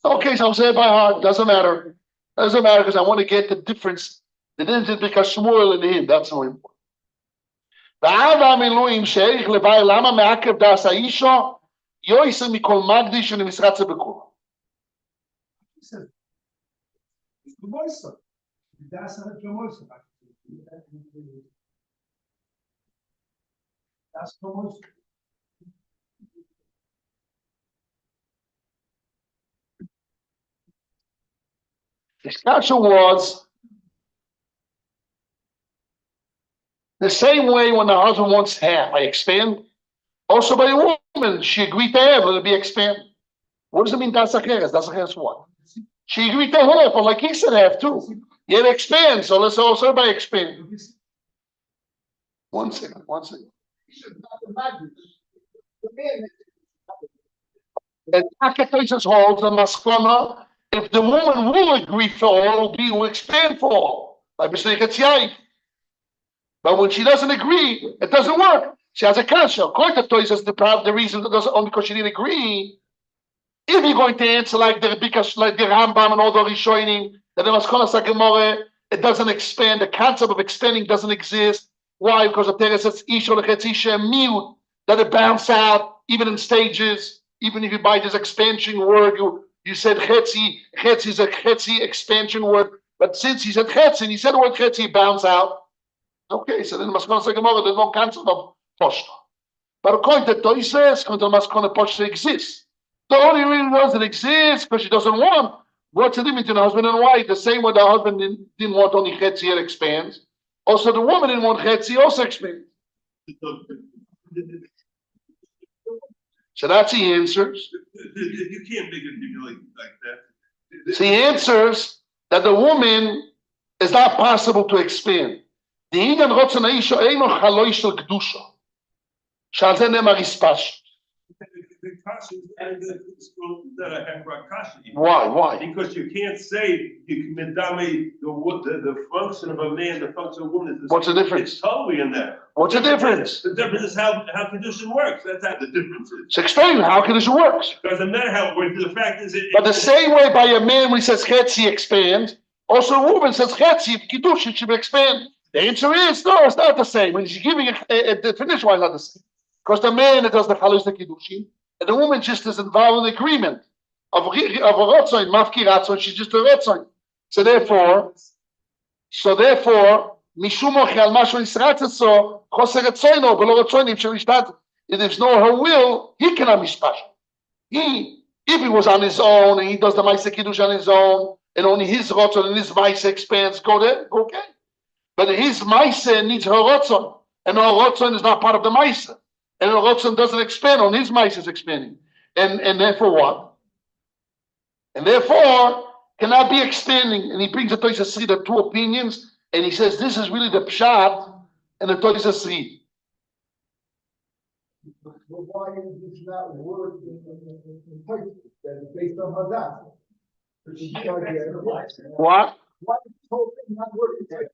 Okay, so I'll say it by heart. Doesn't matter. Doesn't matter because I want to get the difference. The difference because Shmuel and him. That's so important. The Ayin Miluim she'erich levai lama me'akev das ha'isha yoyse mikol magdish u'misratze b'kula. It's the voice. That's not the voice. That's the voice. The discussion was the same way when the husband wants half, I expand. Also by the woman, she agreed to have, let it be expand. What does it mean, das acheres? Das acheres what? She agreed to half, but like he said, half too. Yet expand, so let's also everybody expand. 1 second. And Akakosis holds the maskana, if the woman will agree for all, be will expand for all. Like Mr. Chetziai. But when she doesn't agree, it doesn't work. She has a kasha. According to Toys, the reason that doesn't only because she didn't agree. If you're going to answer like the Rambam and all the Rishonim, that the Maskana Sagemore, it doesn't expand. The concept of expanding doesn't exist. Why? Because the Torah says Isha Lechetzi mute that it bounce out even in stages. Even if you buy this expansion word, you said Chetzi. Chetzi is a Chetzi expansion word. But since he said Chetzi and he said the word Chetzi, bounce out. Okay, so then the Maskana Sagemore, there's no concept of Poshta. But according to Toises, according to the Maskana Poshta exists. The only reason was it exists because she doesn't want. What's the difference between husband and wife? The same way the husband didn't want only Chetzi, it expands. Also, the woman didn't want Chetzi, also expands. So that's the answers. You can't make it like that. So he answers that the woman is not possible to expand. The Inyan Rotzen Aisha Eino Chaloi Shel Kedusha. Shal Ze Nemar Ispash. The kasha that I have for kasha. Why? Because you can't say you can medame the function of a man, the function of a woman. What's the difference? It's totally in there. What's the difference? The difference is how condition works. That's how the difference is. So explain how condition works. Doesn't matter how it works. The fact is, But the same way by a man when he says Chetzi expand, also a woman says Chetzi Kiddushin should expand. The answer is no, it's not the same. When she's giving a definition, why not the same? Because the man that does the Chalus the Kiddushin, and the woman just is involved in agreement of a Rotzoin, Mafki Ratzon, she's just a Rotzoin. So therefore, Mishum Ochel Masho Yisratzo, Choser Retzoino, Belo Retzoinim Sherishtat. If there's no her will, he cannot mishpash. If he was on his own and he does the Maisa Kiddush on his own, and only his Rotzon and his Maisa expands, go there, okay. But his Maisa needs her Rotzon, and her Rotzon is not part of the Maisa. And the Rotzon doesn't expand on his mice is expanding. And therefore what? And therefore cannot be expanding. And he brings the Toys Asri, the 2 opinions, and he says this is really the Pshat and the Toys Asri. But why is this not word in Toys that is based on Hadas? What? Why is this whole thing not word in Toys?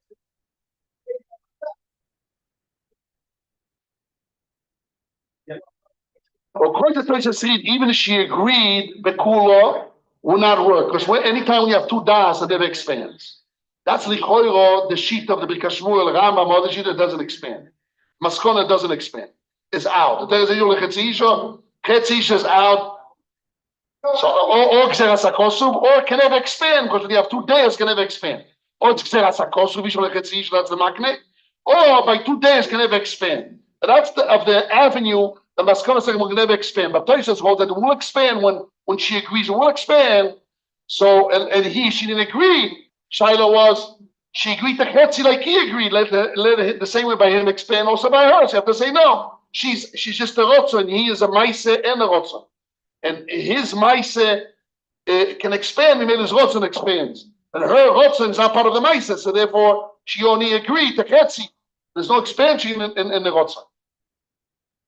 According to Toys Asri, even if she agreed, Bekula, will not work, because anytime when you have two das, it never expands. That's the sheet of the Birkas Shmuel, Rambam, other sheet that doesn't expand. Maskona doesn't expand. It's out. There's a Chetzi is out. So, or Xeras HaKosub, or it can never expand, because when you have 2 days, it can never expand. Or it's Xeras HaKosub, that's the Makne, or by 2 days, it can never expand. But that's of the avenue, the Maskana second will never expand. But Toysus holds that it will expand when she agrees, it will expand. So, and she didn't agree. Shiloh was, she agreed to Chetzi like he agreed, let it the same way by him expand, also by her. So you have to say, no, she's just a Rotza, and he is a Maise and a Rotza. And his Maise can expand, and his Rotzen expands. And her Rotzen is not part of the Maise, so therefore she only agreed to Chetzi. There's no expansion in the Rotzen.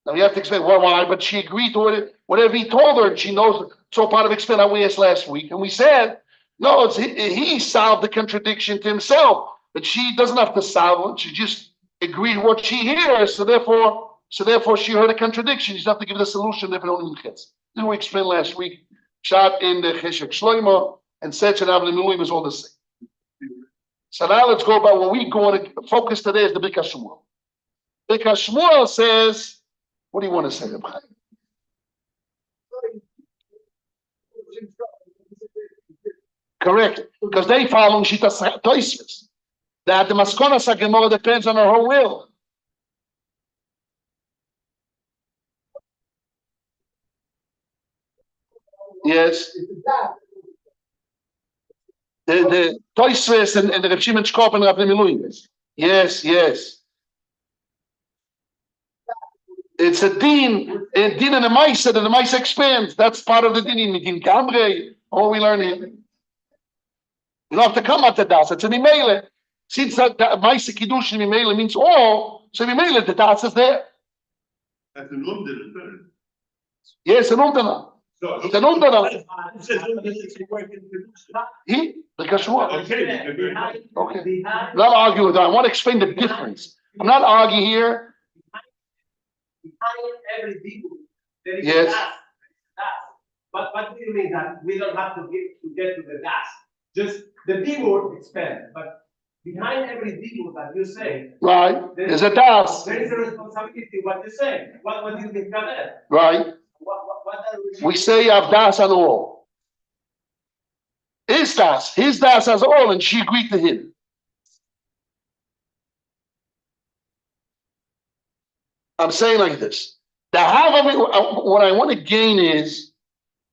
Now you have to explain why, but she agreed to whatever he told her, and she knows it's all part of expand. We asked last week, and we said, no, it's he solved the contradiction to himself, but she doesn't have to solve it. She just agreed what she hears, so therefore she heard a contradiction. She doesn't have to give the solution if it only gets. Then we explained last week, shot in the Cheshek Shloimo, and Sech and Avnei Miluim is all the same. So now let's go about what we going to focus today is the Birkas Shmuel. Birkas Shmuel says, what do you want to say about it? Correct, because they follow Shitas Toisves, that the Maskona Sagemora depends on her whole will. Yes. The Toisves and the Reb Shimon Shkop and Avnei Miluim. Yes. It's a din and the Maise, and the Maise expands. That's part of the din in Din Kamrei. All we learn here. You don't have to come at the das. It's an imele. Since that Maise Kiddush in imele means all, so imele the das is there. That's an umdana. Yes, an umdana. It's an umdana. Because what? Okay. I'm not arguing with that. I want to explain the difference. I'm not arguing here. Behind every people, there is Yes. a gas. But what do you mean that we don't have to get to the gas? Just the people expand, but behind every people that you say, Right, there's a das. There is a responsibility. What you say? What do you think of that? Right. We say you have das on all. His das has all, and she agreed to him. I'm saying like this. What I want to gain is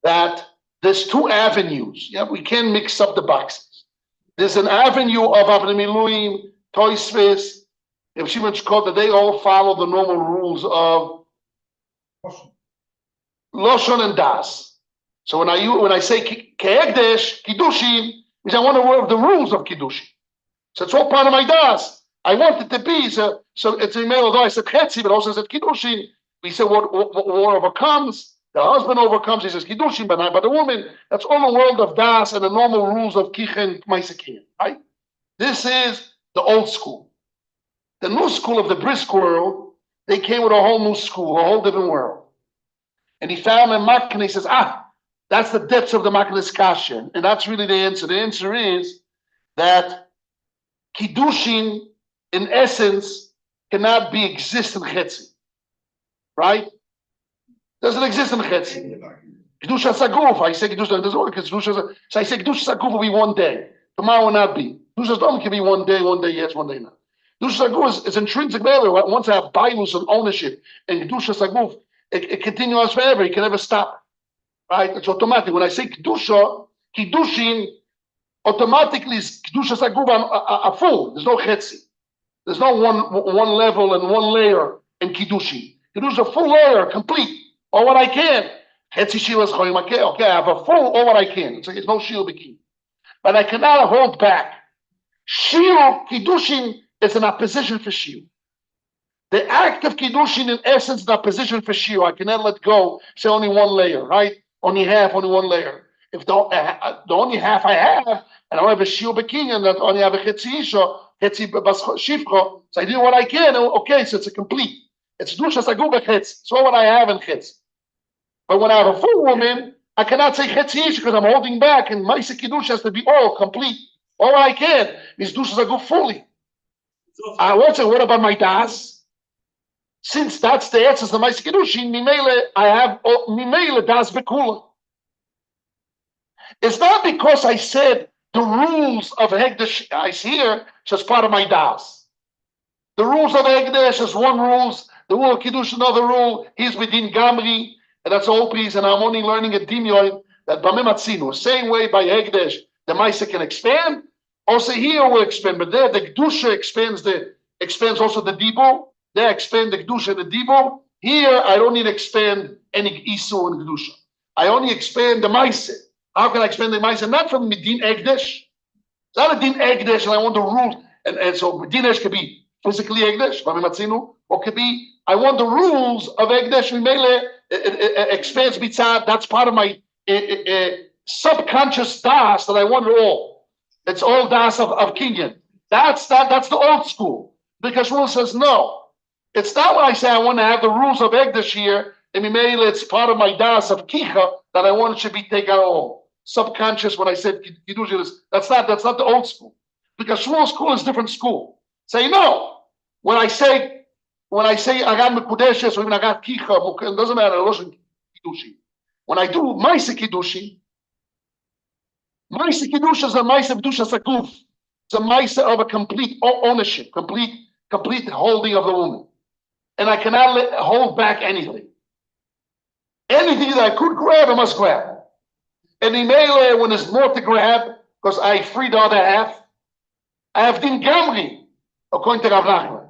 that there's 2 avenues. Yeah, we can't mix up the boxes. There's an avenue of Avnei Miluim, Toisves, if she was called that they all follow the normal rules of Loshon and Das. So when I say Ke'egdesh, Kiddushin, means I want to work the rules of Kiddushin. So it's all part of my Das. I want it to be, so it's a male, although I said Chetzi, but also said Kiddushin. We said what overcomes, the husband overcomes, he says Kiddushin, but the woman, that's all the world of Das and the normal rules of Kichen, Maisekin, right? This is the old school. The new school of the brisk world, they came with a whole new school, a whole different world. And he found a Makne, he says, that's the depths of the Makne's Kasha. And that's really the answer. The answer is that Kiddushin, in essence, cannot exist in Chetzi. Right? Doesn't exist in Chetzi. Kedusha Saguf, I say Kedusha, doesn't work. So I say Kedusha Saguf will be one day. Tomorrow will not be. Kedusha Dom can be one day yes, one day not. Kedusha Saguf is intrinsic value. Once I have Bailus and ownership, and Kedusha Saguf, it continues forever. You can never stop. Right? It's automatic. When I say Kedusha, Kiddushin, automatically is Kedusha Saguf a full. There's no Chetzi. There's no one level and one layer in Kiddushin. Kiddushin a full layer, complete. All what I can. Chetzi Shilas Choyim. Okay, I have a full, all what I can. It's no Shiur B'Ki. But I cannot hold back. Shiur, Kiddushin is an opposition for Shiur. The act of Kiddushin in essence is an opposition for Shiur. I cannot let go, say only one layer, right? Only one layer. If the only half I have, and I don't have a Shiur B'Ki, and I only have a Chetzi Isha, Chetzi Shifcho, so I do what I can, okay, so it's a complete. It's Kedusha Saguf B'Chetz. It's all what I have in Chetz. But when I have a full woman, I cannot say Chetzi because I'm holding back, and Maisa Kiddush has to be all complete. All I can is dushas are go fully. What about my das? Since that's the answer to the Maisa Kiddushin, Mimele, I have Mimele das Bekula. It's not because I said the rules of Hegdesh is here, so it's part of my das. The rules of Hegdesh is one rules, the rule of Kiddush another rule. He's within Gamri, and that's all please. And I'm only learning a Dimyon that Bamim Atzinu, same way by Hegdesh, the Maisa can expand. Also here will expand, but there the Kedusha expands also the Dibo. They expand the Kedusha and the Dibo. Here I don't need to expand any Isu and Kedusha. I only expand the Maisa. How can I expand the Maisa? Not from Medin Egdesh. It's not a Din Egdesh, and I want the rules. And so Medin Egdesh could be physically Egdesh, or could be, I want the rules of Egdesh. Mimele expands Mitzad. That's part of my subconscious das that I want it all. It's all das of Kenyan. That's the old school. Because rule says no. It's not when I say I want to have the rules of Egdesh here, and Mimele, it's part of my das of Kicha that I want it should be taken all. Subconscious when I said Kiddush, that's not the old school. Because Shmuel school is different school. Say no. When I say Agad Mekudeshes or even Agad Kicha, it doesn't matter, Kiddushi. When I do Maisa Kiddushi is a Maisa B'dusha Sakuf. It's a Maisa of a complete ownership, complete holding of the woman. And I cannot hold back anything. Anything that I could grab, I must grab. And Imele, when there's more to grab, because I freed the other half, I have Din Gamri, according to Rav Nachman.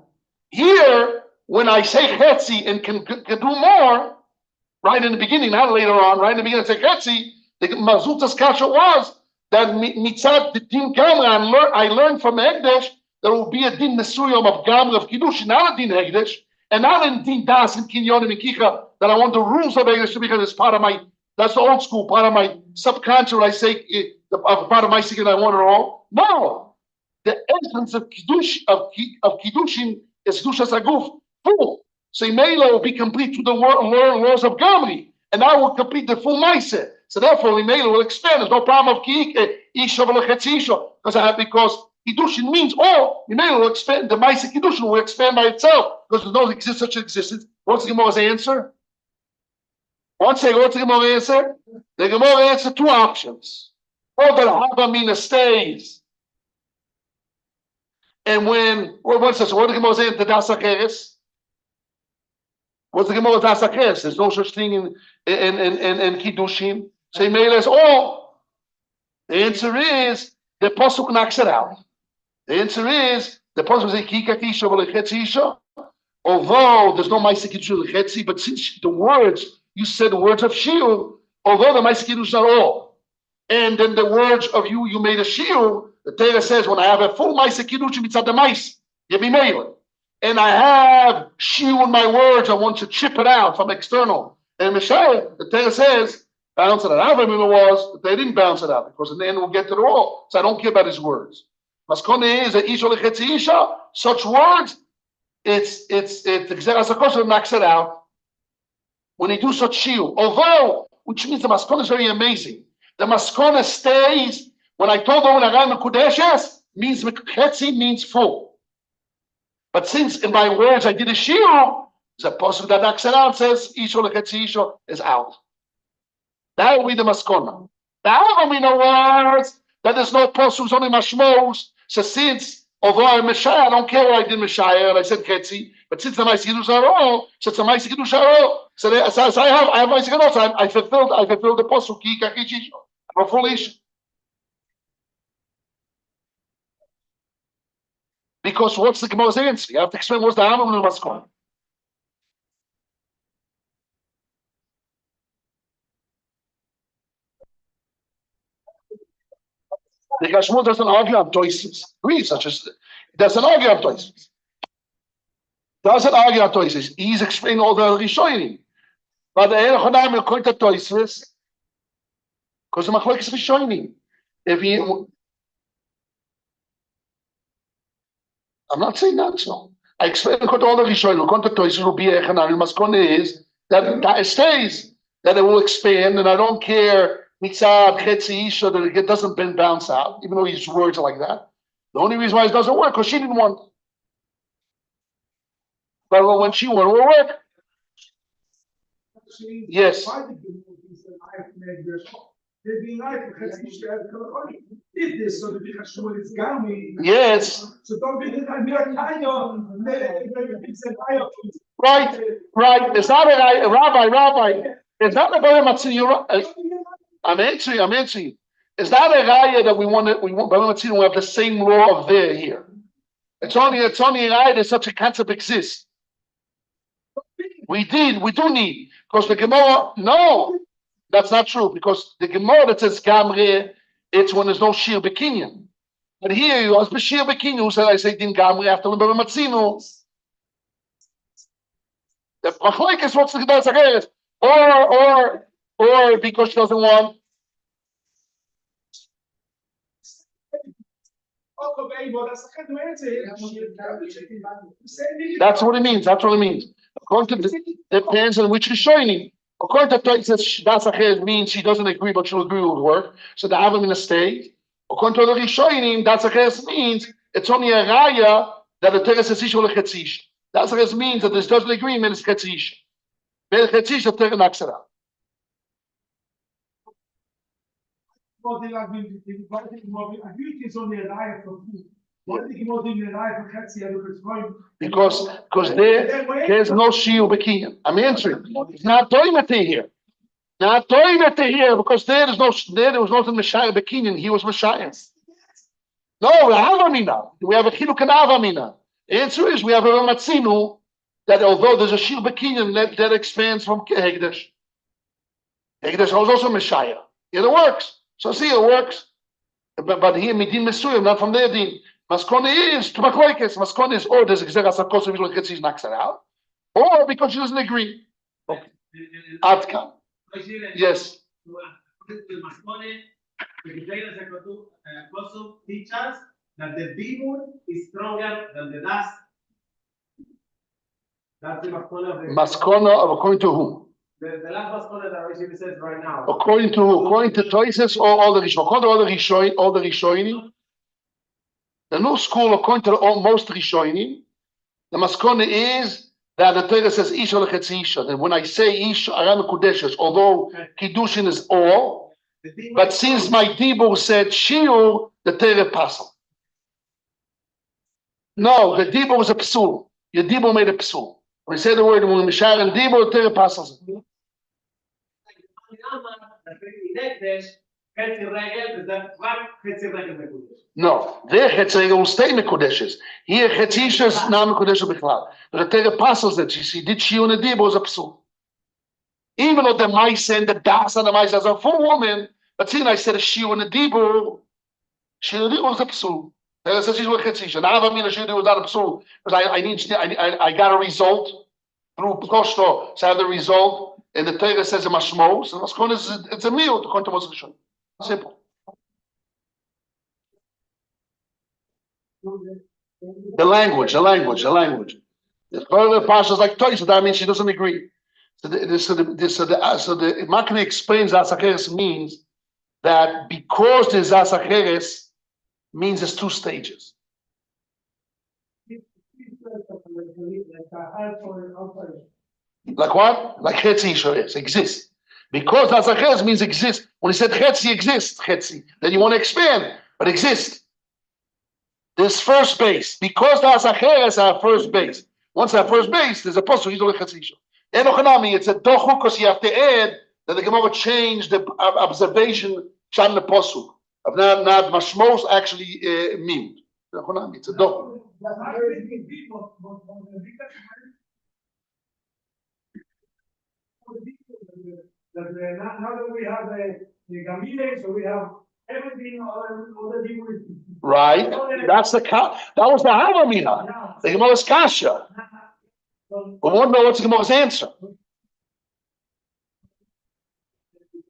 Here, when I say Chetzi and can do more, right in the beginning, not later on, right in the beginning, I say Chetzi, the Mazuta's Kasha was that Mitzad the Din Gamri, I learned from Hegdesh, there will be a Din Nesuyom of Gamri of Kiddush, not a Din Hegdesh, and not in Din Das and Kinyonim and Kicha, that I want the rules of Hegdesh because it's part of my, that's the old school, part of my subconscious, when I say, part of my secret, I want it all. No! The essence of Kiddush, of Kiddushin is Dushas Aguf, full. So Imela will be complete through the laws of Gamri, and I will complete the full Maisa. So therefore, Imela will expand. There's no problem of Isha because Kiddushin means all. Imela will expand. The Maisa Kiddushin will expand by itself because there doesn't exist such existence. What's the Gemara's answer? What's the Gemara's answer? The Gemara answer two options. Or that Havamina stays. And when, what's this? What the Gemara saying to Das Acheres? What's the Gemara Das Acheres? There's no such thing in Kiddushin. Say Meila is all. The answer is the Pasuk knocks it out. The answer is the Pasuk says Kika Kisha V'Lechetzi Isha. Although there's no Ma'aseh Kiddush Lechetzi, but since the words you said the words of Shiur, although the Ma'aseh Kiddush are all, and then the words of you made a Shiur. The Torah says, when I have a full Maisa Kiddush mitzad the Mais, Yevimele, and I have Shiur in my words, I want to chip it out from external. And Messiah, the Torah says, bounce it out. Avram was, they didn't bounce it out because in the end we'll get to the all. So I don't care about his words. Maskone is that Isha Lechetzi Isha, such words, it's Gzeras knocks it out. When he do such Shiur, although, which means the Maskone is very amazing. The Maskone stays. When I told them when I got Mekudeshes, means Mekhetzi means full. But since in my words I did a Shiur, the Pasuk that knocks it out says Isha Lechetzi Isha is out. That will be the Maskona. However, we know words that there's no Pasuk, only Mashmos. So since, although I'm Messiah, I don't care what I did Messiah, and I said Chetzi, but since the Ma'aseh Kiddush are all, since the Ma'aseh Kiddush are all, so I have Ma'aseh Kiddush, I fulfilled the Pasuk, Kika Kishisha. I'm a full Isha. Because what's the Gemara's answer? You have to explain what's the Hamam and the Maskon. The Gashmul doesn't argue on Toises. Doesn't argue on Toises. Doesn't argue on Toises. He's explaining all the Rishonim. But the Erechonim will point to Toises because the Machlok is Rishonim. If he, I'm not saying that, so. I explained all the Rishonim, according to Toises, will be Erechonim. Maskon is that it stays. that it will expand, and I don't care mitzad chetzi isha that it doesn't bounce out, even though his words are like that. The only reason why it doesn't work because she didn't want it. But when she wanted, it will work. Yes. Is this so that the Hashemah is Gami? Yes. So don't be the Right. It's not a rabbi. It's not a Bava Matzino. I'm answering. It's not a raya that we want Bava Matzino. We have the same law of there here. It's only a raya that such a concept exists. We do need, because the Gemara, no, that's not true, because the Gemara that says Gamre, it's when there's no Shir Bekinyan. But here you ask Bashir Bekinyan, who said I say Din Gamre after the Bava Matzino. The Machlaik is what's the Gemara says, or because she doesn't want. That's what it means. According to depends on which Rishonim. According to Tosis, that's a means she doesn't agree, but she'll agree with work. So they have him in a state. According to the Rishonim, that's a means it's only a raya that the Torah says ish or chetzish. That's a means that this doesn't agree, it's chetzish. But chetzish the Torah knocks it out. Because there's no shiur bekinyan. I'm answering. It's not toimete here. Not toimete here because there was no Messiah bekinyan. He was Messiah. No, avamina. We have a chiluk and avamina. The answer is we have a matzinu that although there's a shiur bekinyan that expands from hegdesh. Hegdesh was also Messiah. It works. So see, it works. But here midin mesuyim, not from their din. Maskone is to Machlaikes. Maskone is or there's exeras hakos visual chetzis knocks it out, or because she doesn't agree. Okay. Atkan. Yes. Teach us that the demon is stronger than the dust. That's the Maskona according to whom? The last maskona that Rashi says right now. According to who? According to Toises or all the Rishonim? According to all the Rishonim. The new school, according to most Rishonim, the maskona is that the Torah says Isha lechetzi. And when I say Isha, Aram Kudeshes, although Kiddushin is all, but since my Dibur said Shiur, the Torah passel. No, the Dibur was a psul. Your Dibur made a psul. When we say the word when Mishar and Dibur, the Torah passels. No, their Chetzi will stay Mekudeshes. Here, Chetzisha is not Mekudeshes Bichlal. But the Torah passes that she did Shiur and the Dibur was a psul. Even though the mice and the das and the mice as a full woman, but see, I said a Shiur and a Dibur, Shiur and Dibur was a psul. Torah says she's with Chetzisha. Now I mean a Shiur was not a psul because I got a result through Koshto. So I have the result, and the Torah says a mashmos, and Maskon is it's a meal to come to Moshe. Simple. The language. The further passages like Toys, that means she doesn't agree. So the Makne explains Zasacheres means that because the Zasacheres means there's two stages. Like what? Like Chetzi is exists. Because Zasacheres means exist. When he said Chetzi exists, Chetzi, then you want to expand, but exist. There's first base. Because the Zasacheres are first base. Once at first base, there's a posture. He's only Chetzi. Enochanami, it's a dochu because you have to add that the Gemara changed the observation shan the posuk of not mashmos actually mean. Enochanami, it's a dochu. Now that we have the Gamile, so we have everything all the people. Right. That was the Havamina. The Gemara's kasha. We won't know what's the Gemara's answer.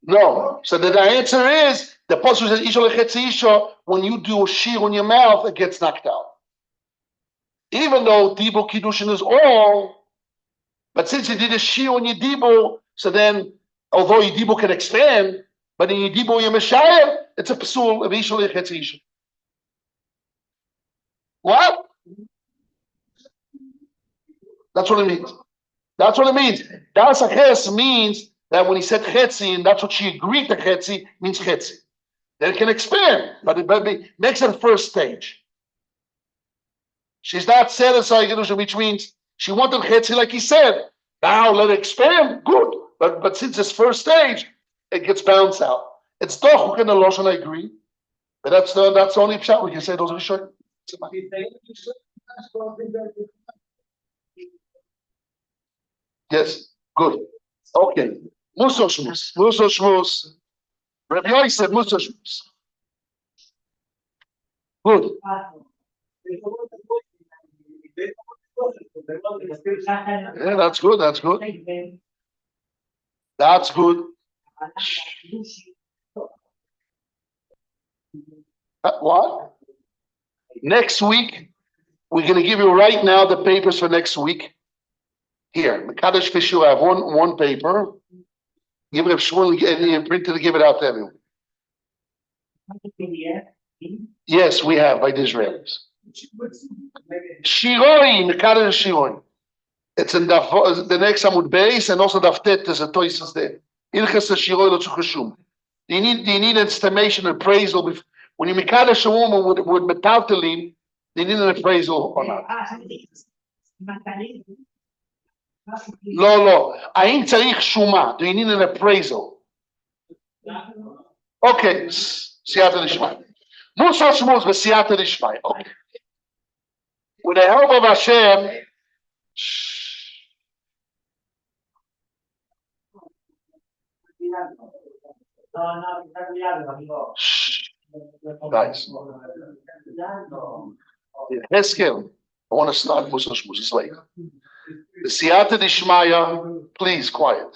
No. So the answer is the pasuk says Isha lechetzi Isha. When you do a shear on your mouth, it gets knocked out. Even though Dibur Kiddushin is all, but since you did a shear on your Dibur, so then Although Yedibo can expand, but in Yedibo Yemeshayah, it's a psul of Ishal Yechetz Isha. What? That's what it means. That's what it means. Das Aches means that when he said Chetzi, and that's what she agreed to Chetzi, means Chetzi. Then it can expand, but it makes it the first stage. She's not satisfied, which means she wanted Chetzi like he said. Now let it expand, good. But since it's first stage, it gets bounced out. It's doch in the Lashon, I agree. But that's the only shot we can say those are short. Yes, good. Okay. Muso Shmus. Rabbi Yoi said Muso Shmus. Good. Yeah, that's good. That's good. That's good. What? Next week, we're going to give you right now the papers for next week. Here, Mekadosh Fishu, I have one paper. Give it a Shmuel, print it, give it out to everyone. Yes, we have by the Israelis. Shiroi, Mekadosh Shiroi. It's in the next Amud Beis, and also Daftet, there's a toises there. Ilchas Shiroi lo tzuchashum. You need an estimation, appraisal. When you Mekadosh a woman with metaltalin, they need an appraisal or not. לא, האם צריך שומה? Do you need an appraisal? Okay, סייעתא דשמיא. מוסר שמוס בסייעתא דשמיא. Okay. With the help of Hashem, guys. Heskel, I want to start Moshe Shmuz. It's late. The Siyata Dishmaya, please, quiet.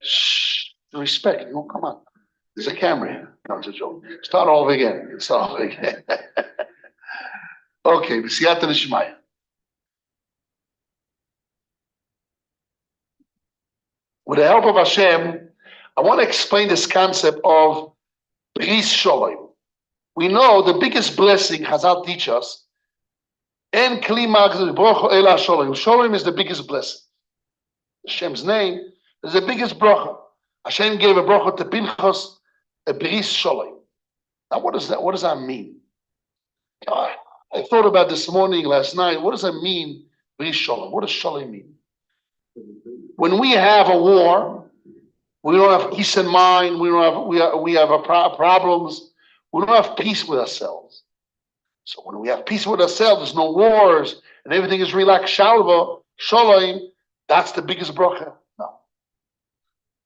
Shh, respect. You come on. There's a camera here. No, it's a joke. Start all over again. Okay, the Siyata Dishmaya. With the help of Hashem, I want to explain this concept of Bris Sholem. We know the biggest blessing Chazal teach us, and Sholem is the biggest blessing. Hashem's name is the biggest bracha. Hashem gave a bracha to Pinchas, a Bris Sholem. Now, what does that mean? I thought about this morning, last night. What does that mean, Bris Sholem? What does Sholem mean? When we have a war, we don't have peace in mind. We have problems. We don't have peace with ourselves. So when we have peace with ourselves, there's no wars, and everything is relaxed. Shalva, Sholem, that's the biggest bracha. No,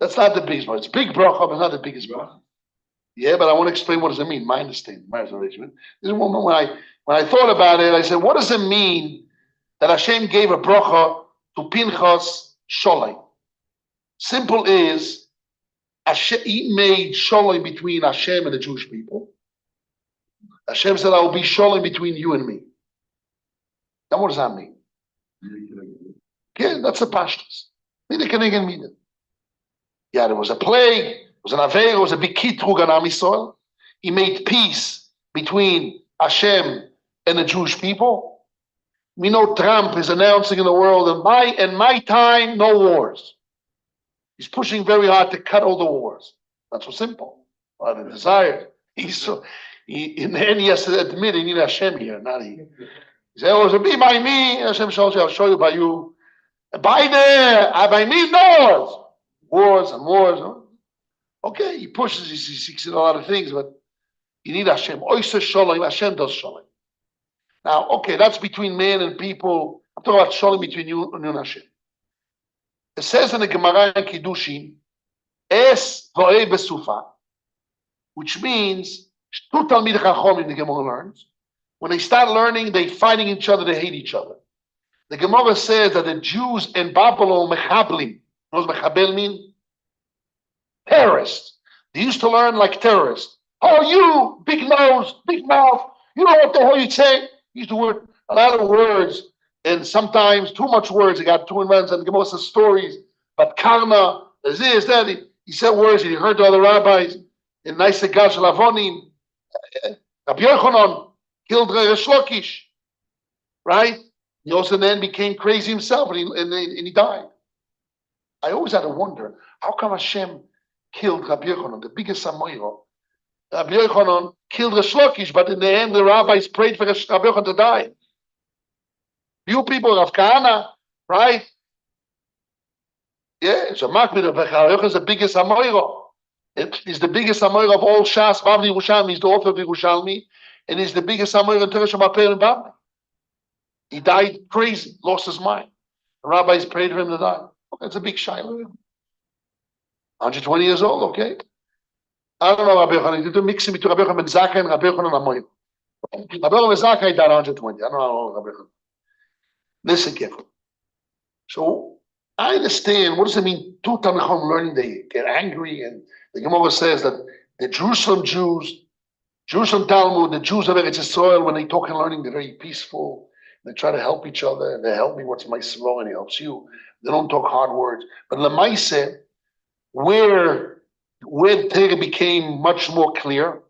that's not the biggest bracha. It's big bracha, but not the biggest bracha. Yeah, but I want to explain what does it mean. My understanding, my observation. This moment when I thought about it, I said, what does it mean that Hashem gave a bracha to Pinchas Sholem? Simple is, He made Sholem between Hashem and the Jewish people. Hashem said, I will be Sholem between you and me. Now what does that mean? Yeah, that's the pashtus. Yeah, there was a plague, there was an aveir, there was a big kitrug on Am Yisrael. He made peace between Hashem and the Jewish people. We know Trump is announcing in the world, in my time, no wars. He's pushing very hard to cut all the wars. Not so simple. But the desire. In the end, he has to admit he needs Hashem here, not he. He said, oh, it'll be by me. Hashem shows you, I'll show you by you. By there, by me, no wars and wars. Okay, he pushes, he seeks a lot of things, but you need Hashem. Oysa Sholem, Hashem does Sholem. Now, okay, that's between man and people. I'm talking about Sholem between you and Hashem. It says in the Gemara in Kiddushin, Es vo'ei besufa, which means, two Talmid Chachomim, the Gemara learns, when they start learning, they fighting each other, they hate each other. The Gemara says that the Jews in Babylon, Mechablim, knows Mechabel mean? Terrorists. They used to learn like terrorists. Oh, you, big nose, big mouth, you know what the hell you say? Used to word a lot of words, and sometimes too much words. They got too many words, and the Gemara says stories. But karma, There's this, that. He said words and he heard the other rabbis. In nice Gash Lavonim, Rabbi Yochanan killed Reish Lakish, right? He also then became crazy himself and he died. I always had to wonder, how come Hashem killed Rabbi Yochanan, the biggest Samoiro? Rabbi Yochanan killed Reish Lakish, but in the end the rabbis prayed for Rabbi Yochanan to die. You people of Kahana, right? Yeah, so Rabbi Yochanan is the biggest Samoiro. He's the biggest Samoiro of all Shas, Bavli Yerushalmi. He's the author of Yerushalmi, and he's the biggest Samoiro in Teresh Mapel and Bavli. He died crazy, lost his mind. The rabbis prayed for him to die. Okay, it's a big shiloh. 120 years old, okay? I don't know Rabbi Yochanan. You do mix him between Rabbi Yochanan ben Zakkai and Rabbi Yochanan Amoyim. Rabbi Yochanan ben Zakkai died 120. I don't know Rabbi Yochanan. Listen carefully. So I understand, what does it mean? Two Tanachim learning, they get angry, and the Gemara says that the Jerusalem Jews, Jerusalem Talmud, the Jews of Eretz Yisrael, when they talk and learning, they're very peaceful. They try to help each other, and they help me, what's my slow, and he helps you. They don't talk hard words. But Lamaise, where Torah became much more clear,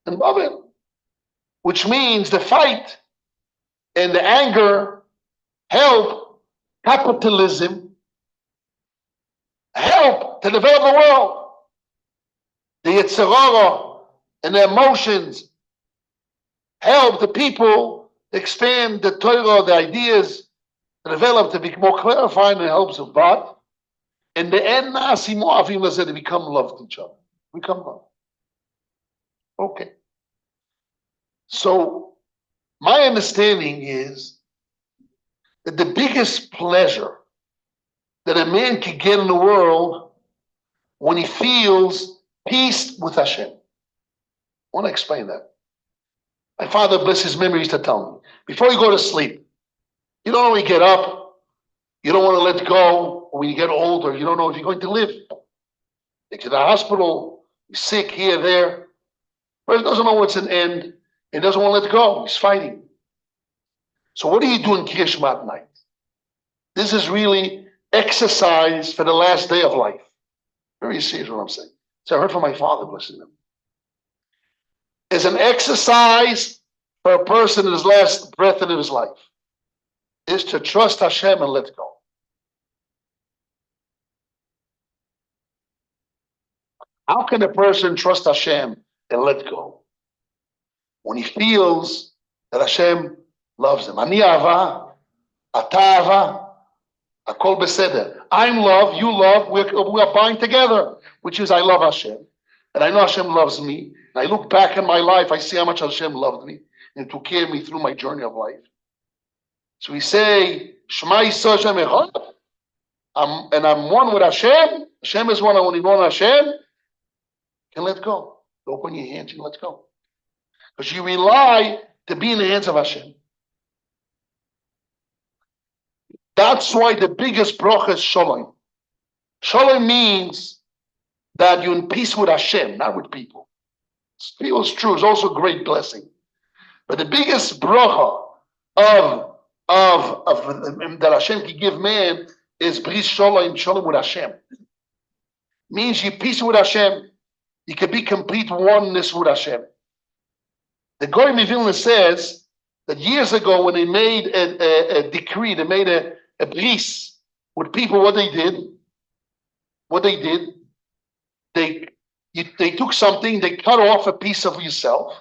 and Babel, which means the fight and the anger help capitalism, help to develop the world. The Yetzirah and the emotions help the people expand the Torah, the ideas, to develop, to be more clarified, and it helps them. But in the end, they become love to each other. Become love. Okay. So my understanding is that the biggest pleasure that a man can get in the world when he feels peace with Hashem. I want to explain that. My father, bless his memory, used to tell me, before you go to sleep, you don't want to get up, you don't want to let go. When you get older, you don't know if you're going to live. You get to the hospital, you're sick here, there. Person doesn't know what's an end. He doesn't want to let go. He's fighting. So what do you do in Kriya Shema at night? This is really exercise for the last day of life. Very serious what I'm saying. So I heard from my father, blessing him. It's an exercise for a person in his last breath in his life, is to trust Hashem and let go. How can a person trust Hashem and let go? When he feels that Hashem loves him. Ani ava, ata ava, akol beseder. I'm love, you love, we are bound together, which is I love Hashem. And I know Hashem loves me. And I look back in my life, I see how much Hashem loved me and took care of me through my journey of life. So we say, Shema Yisrael Hashem Echad, and I'm one with Hashem. Hashem is one, I only one Hashem. You can let go. Open your hands and let go. Because you rely to be in the hands of Hashem. That's why the biggest bracha is Shalom. Shalom means that you're in peace with Hashem, not with people. People is true, it's also a great blessing. But the biggest bracha of that Hashem can give man is bris shalom, shalom with Hashem. Means you're peace with Hashem. You can be complete oneness with Hashem. The Goy Vilna says that years ago when they made a decree, they made a bris with people, what they did, they took something, they cut off a piece of yourself.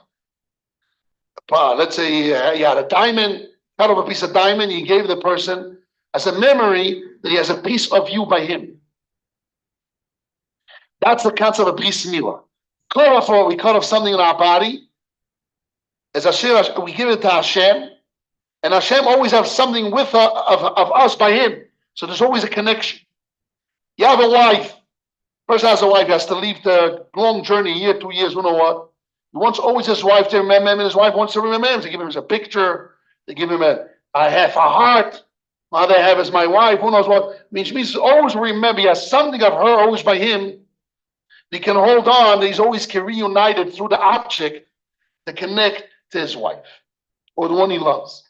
Let's say you had a diamond, cut off a piece of diamond, you gave the person as a memory that he has a piece of you by him. That's the concept of bris milah. We cut off something in our body. As Hashem, we give it to Hashem, and Hashem always has something with of us by Him. So there's always a connection. You have a wife. Person has a wife. He has to leave the long journey, a year, 2 years. You know what? He wants always his wife to remember him, and his wife wants to remember him. They give him a picture. They give him a half a heart. Mother I have is my wife. Who knows what? Means always remember. He has something of her always by him. He can hold on. He's always reunited through the object to connect to his wife or the one he loves.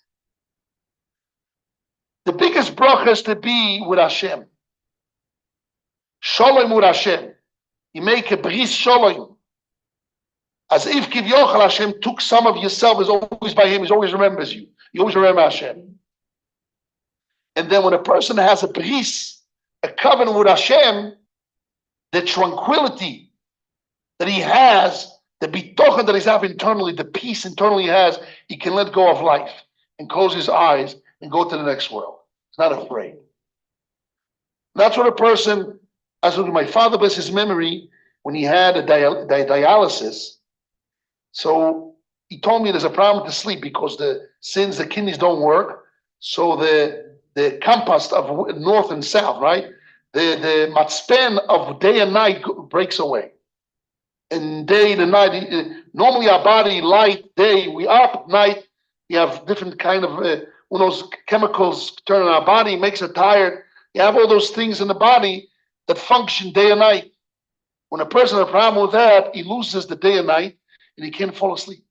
The biggest bracha is to be with Hashem. Shalom with Hashem. You make a bris shalom. As if Kivyochel Hashem took some of yourself, is always by him, he always remembers you. You always remember Hashem. And then when a person has a bris, a covenant with Hashem, the tranquility that he has, the bitochen that he's have internally, the peace internally he has, he can let go of life and close his eyes and go to the next world. He's not afraid. That's what a person, as with my father, bless his memory, when he had a dialysis, so he told me there's a problem to sleep because since the kidneys don't work, so the compass of north and south, right? The matzpen of day and night breaks away. And day and night, normally our body, light, day, we up, night, you have different kind of, when those chemicals turn in our body, makes it tired. You have all those things in the body that function day and night. When a person has a problem with that, he loses the day and night, and he can't fall asleep.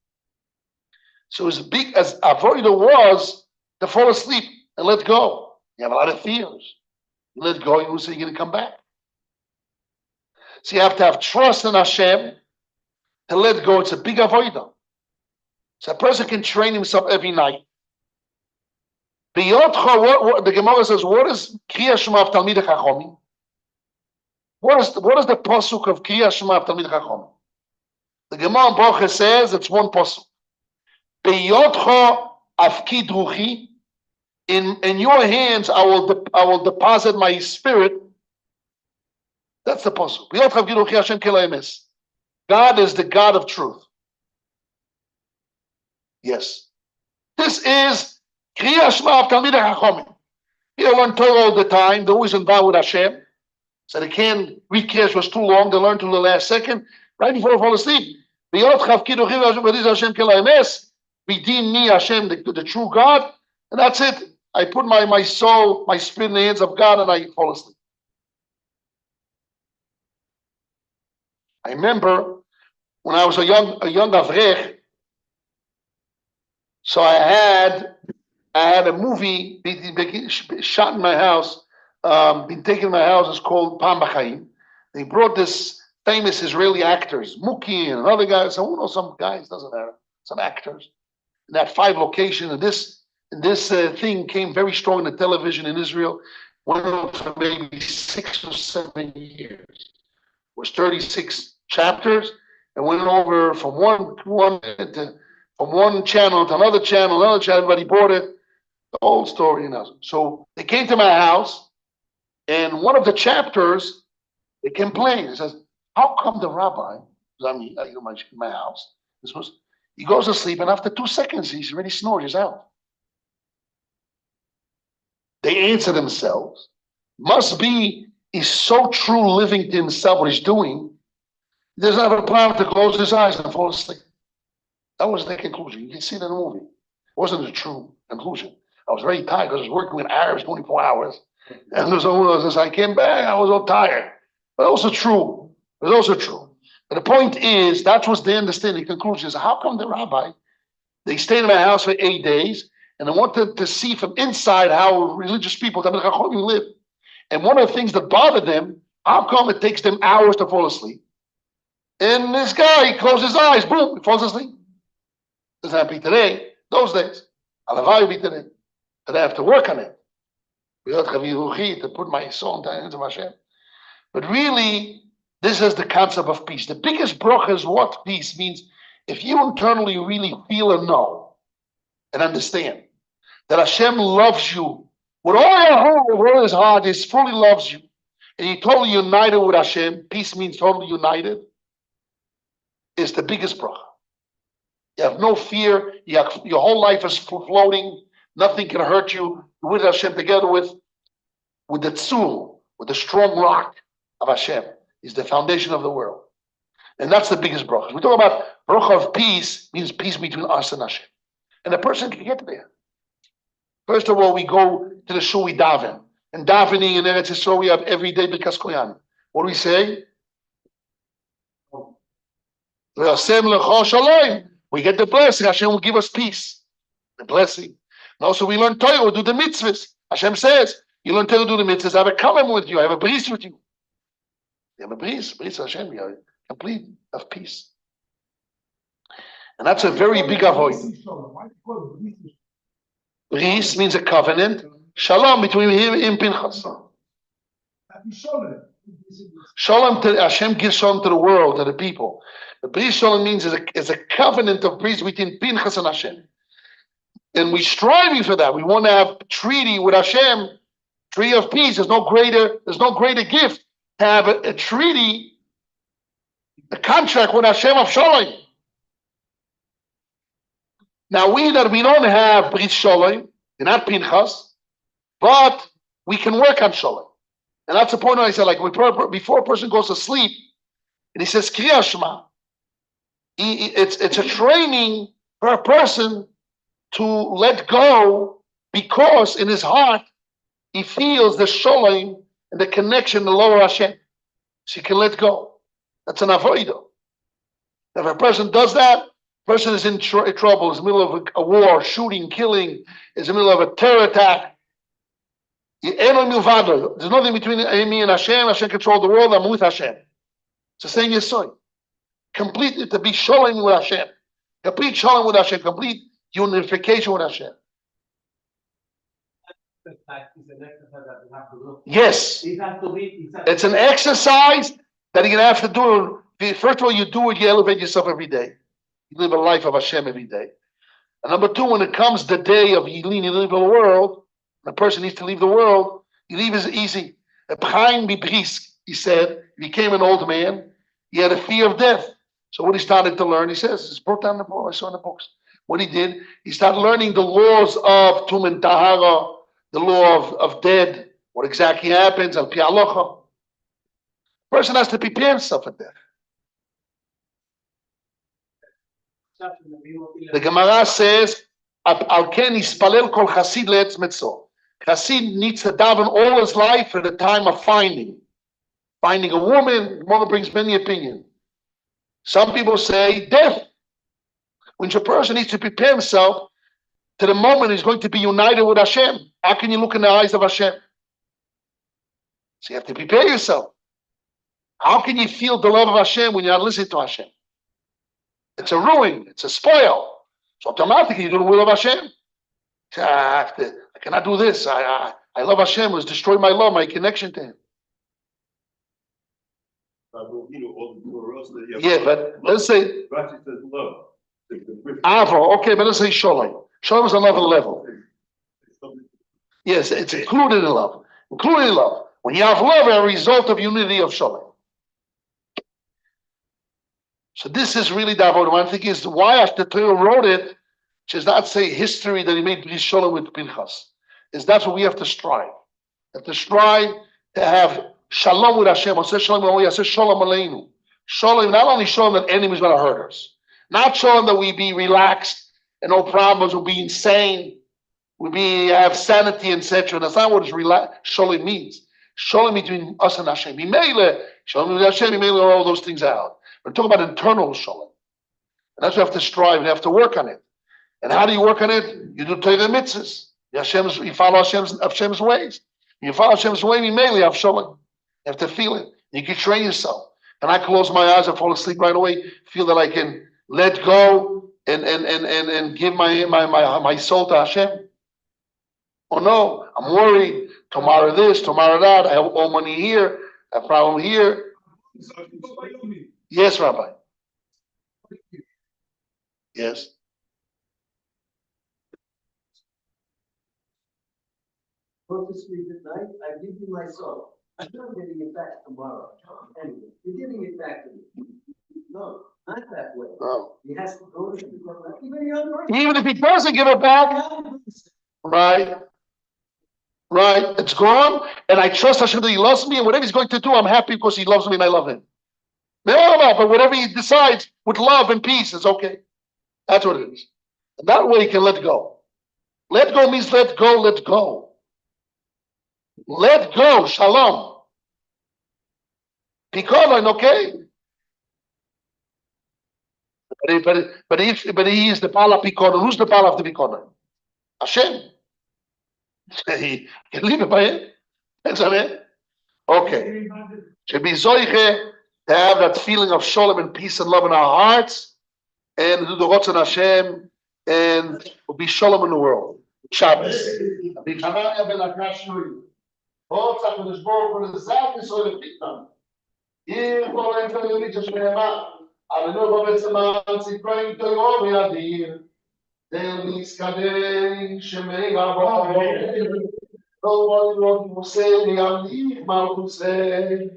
So as big as avoida was to fall asleep and let go, you have a lot of fears. You let go, you say you're going to come back. So you have to have trust in Hashem to let go. It's a big avoida. So a person can train himself every night. The Gemara says, what is Kriya Shema of Talmidei Chachomim? What is the pasuk of Kriya Shema of Talmidei Chachomim? The Gemara in Brocha says it's one pasuk. Beyotcha afkid ruchi. In your hands I will deposit my spirit. That's the pasuk. Beyotcha afkid ruchi Hashem kela emes. God is the God of truth. Yes. This is Kriya Shema of Talmidei Chachomim. You learn Torah all the time. They're always involved with Hashem. So they can't read Kriya was too long. They learn till the last second. Right before they fall asleep. Redeem me, Hashem, the true God. And that's it. I put my soul, my spirit in the hands of God, and I fall asleep. I remember when I was a young avrech, so I had a movie shot in my house, been taken in my house. It's called Pam B'Chaim. They brought this famous Israeli actors, Muki and another guy. So who knows some guys? Doesn't matter. Some actors. In that 5 location, and this thing came very strong in the television in Israel. Went on for maybe 6 or 7 years. It was 36 chapters, and went over from one channel to another channel. Everybody bought it. The whole story, you know. So they came to my house, and one of the chapters, they complained. It says, "How come the rabbi?" I'm in my house. He goes to sleep, and after 2 seconds, he's already snoring. He's out. They answer themselves. Must be he's so true living to himself what he's doing. He doesn't have a problem to close his eyes and fall asleep. That was their conclusion. You can see it in the movie. It wasn't a true conclusion. I was very tired because I was working with Arabs 24 hours. And as I came back, I was all tired. But also true. But also true. But the point is, that was the understanding. The conclusion is, how come the rabbi, they stayed in my house for 8 days, and I wanted to see from inside how religious people live. And one of the things that bothered them, how come it takes them hours to fall asleep? And this guy closes his eyes, boom, he falls asleep. Doesn't have to be today, those days. I'll be today. But I have to work on it. To put my soul into the hands of Hashem. But really, this is the concept of peace. The biggest bracha is what peace means. If you internally really feel and know and understand that Hashem loves you with all your heart, with all his heart, he fully loves you, and you're totally united with Hashem, peace means totally united, is the biggest bracha. You have no fear. Your whole life is floating. Nothing can hurt you. You're with Hashem together with the tzul, with the strong rock of Hashem. Is the foundation of the world. And that's the biggest bracha. We talk about bracha of peace, means peace between us and Hashem. And a person can get there. First of all, we go to the shul, we daven. And davening in Eretz Yisrael, we have every day Birkas Kohanim. What do we say? We get the blessing. Hashem will give us peace. The blessing. And also we learn Torah, we do the mitzvahs. Hashem says, you learn Torah, do the mitzvahs. I have a covenant with you. I have a bris with you. You have a bris Hashem, you are complete of peace. And that's a very big avoid. Bris means a covenant. Shalom between him and Pinchas. Shalom to Hashem gives shalom to the world, to the people. The bris shalom means is a covenant of bris between Pinchas and Hashem. And we're striving for that. We want to have treaty with Hashem, treaty of peace. There's no greater gift to have a treaty, a contract with Hashem of shalom. Now we don't have bris shalom, we're not Pinchas, but we can work on shalom. And that's the point where I said, like, before a person goes to sleep, and he says, Kriya Shema, it's a training for a person to let go, because in his heart, he feels the shalom and the connection to lower Hashem. So he can let go. That's an avodah. If a person does that, person is in trouble, is in the middle of a war, shooting, killing, is in the middle of a terror attack. There's nothing between me and Hashem. Hashem controls the world. I'm with Hashem. It's the same Yesod. Complete, to be shalom with Hashem. Complete shalom with Hashem. Complete unification with Hashem. Yes. It's an exercise that you're going to have to do. First of all, you do it, you elevate yourself every day. You live a life of Hashem every day. And number two, when it comes the day of you leave the world, the person needs to leave the world, you leave is easy. He said, he became an old man, he had a fear of death. So what he started to learn, he says, it's brought down the book, I saw in the books. What he did, he started learning the laws of Tum and Tahara, the law of dead, what exactly happens, al pi halacha. Person has to prepare himself for death. The Gemara says, Al ken yispalel kol chasid le'etz metzor. Chassid needs to daven all his life at the time of finding a woman. Mother brings many opinions. Some people say death. When a person needs to prepare himself to the moment he's going to be united with Hashem. How can you look in the eyes of Hashem? So you have to prepare yourself. How can you feel the love of Hashem when you're not listening to Hashem? It's a ruin. It's a spoil. So automatically you do the will of Hashem. I cannot do this. I love Hashem. It's destroyed my love, my connection to Him. Yeah, but let's say Avo. Okay, but let's say Shalom. Shalom is another level. Yes, it's included in love. Included in love. When you have love, a result of unity of Shalom. So this is really the avodah. One thing is why the Torah wrote it. Does not say history that he made bris shalom with Pinchas. Is that's what we have to strive. We have to strive to have shalom with Hashem. I say shalom, I say shalom aleinu. Shalom, not only shalom that enemies going to hurt us, not shalom that we be relaxed and no problems, we'll be insane, have sanity, etc. That's not what shalom means. Shalom between us and Hashem. Shalom with Hashem, all those things out. We're talking about internal shalom. And that's what we have to strive and have to work on it. And how do you work on it? You do Torah mitzvahs. You follow Hashem's ways. You follow Hashem's way, you mainly have shalom. You have to feel it. You can train yourself. And I close my eyes, I fall asleep right away, feel that I can let go and give my soul to Hashem. Oh no, I'm worried. Tomorrow this, tomorrow that. I have all money here, a problem here. Yes, Rabbi. Yes. Go to sleep at night, I give you my soul. I'm not getting it back tomorrow. Anyway, you're giving it back to me. No, not that way. No. He has to go to sleep. Even if he doesn't give it back, right? It's gone, and I trust Hashem that He loves me, and whatever He's going to do, I'm happy because He loves me and I love Him. No, but whatever He decides with love and peace, it's okay. That's what it is. And that way He can let go. Let go means let go, let go. Let go, shalom. Because I'm okay. But he is the Bala Pikonon. Who's the Bala of the Pikonon? Hashem. He can leave it by Him. That's it. Okay. should be zoiche to have that feeling of shalom and peace and love in our hearts, and do the Ratzon Hashem, and will be shalom in the world. Shabbos. B'Chananya ben Akashuri. Both HaKadosh Baruch Hu Zak Yisrael Pitnam. Here for the Israelites Shema. Avinu Babetzem Anzi praying to Yom Yadir. Del Miskadei Shemei Rabbo. Nobody wants to say the Amlich Malchusei.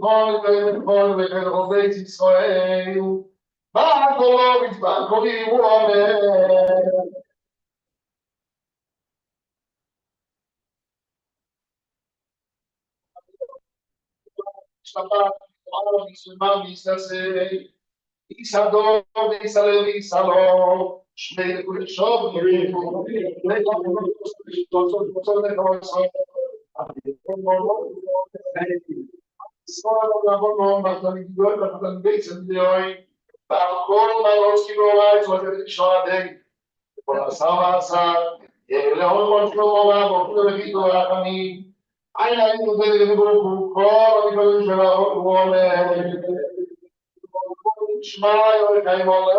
All the Robeit Israel. Ba'Kolovitz Ba'Kolim U'Amen. Shabbat, Shalom, Yisrael, Yisrael, Yisrael, Yisrael, Yisrael, Shmei Lekushov, I know you very good call because you're a woman. Smile, I'm all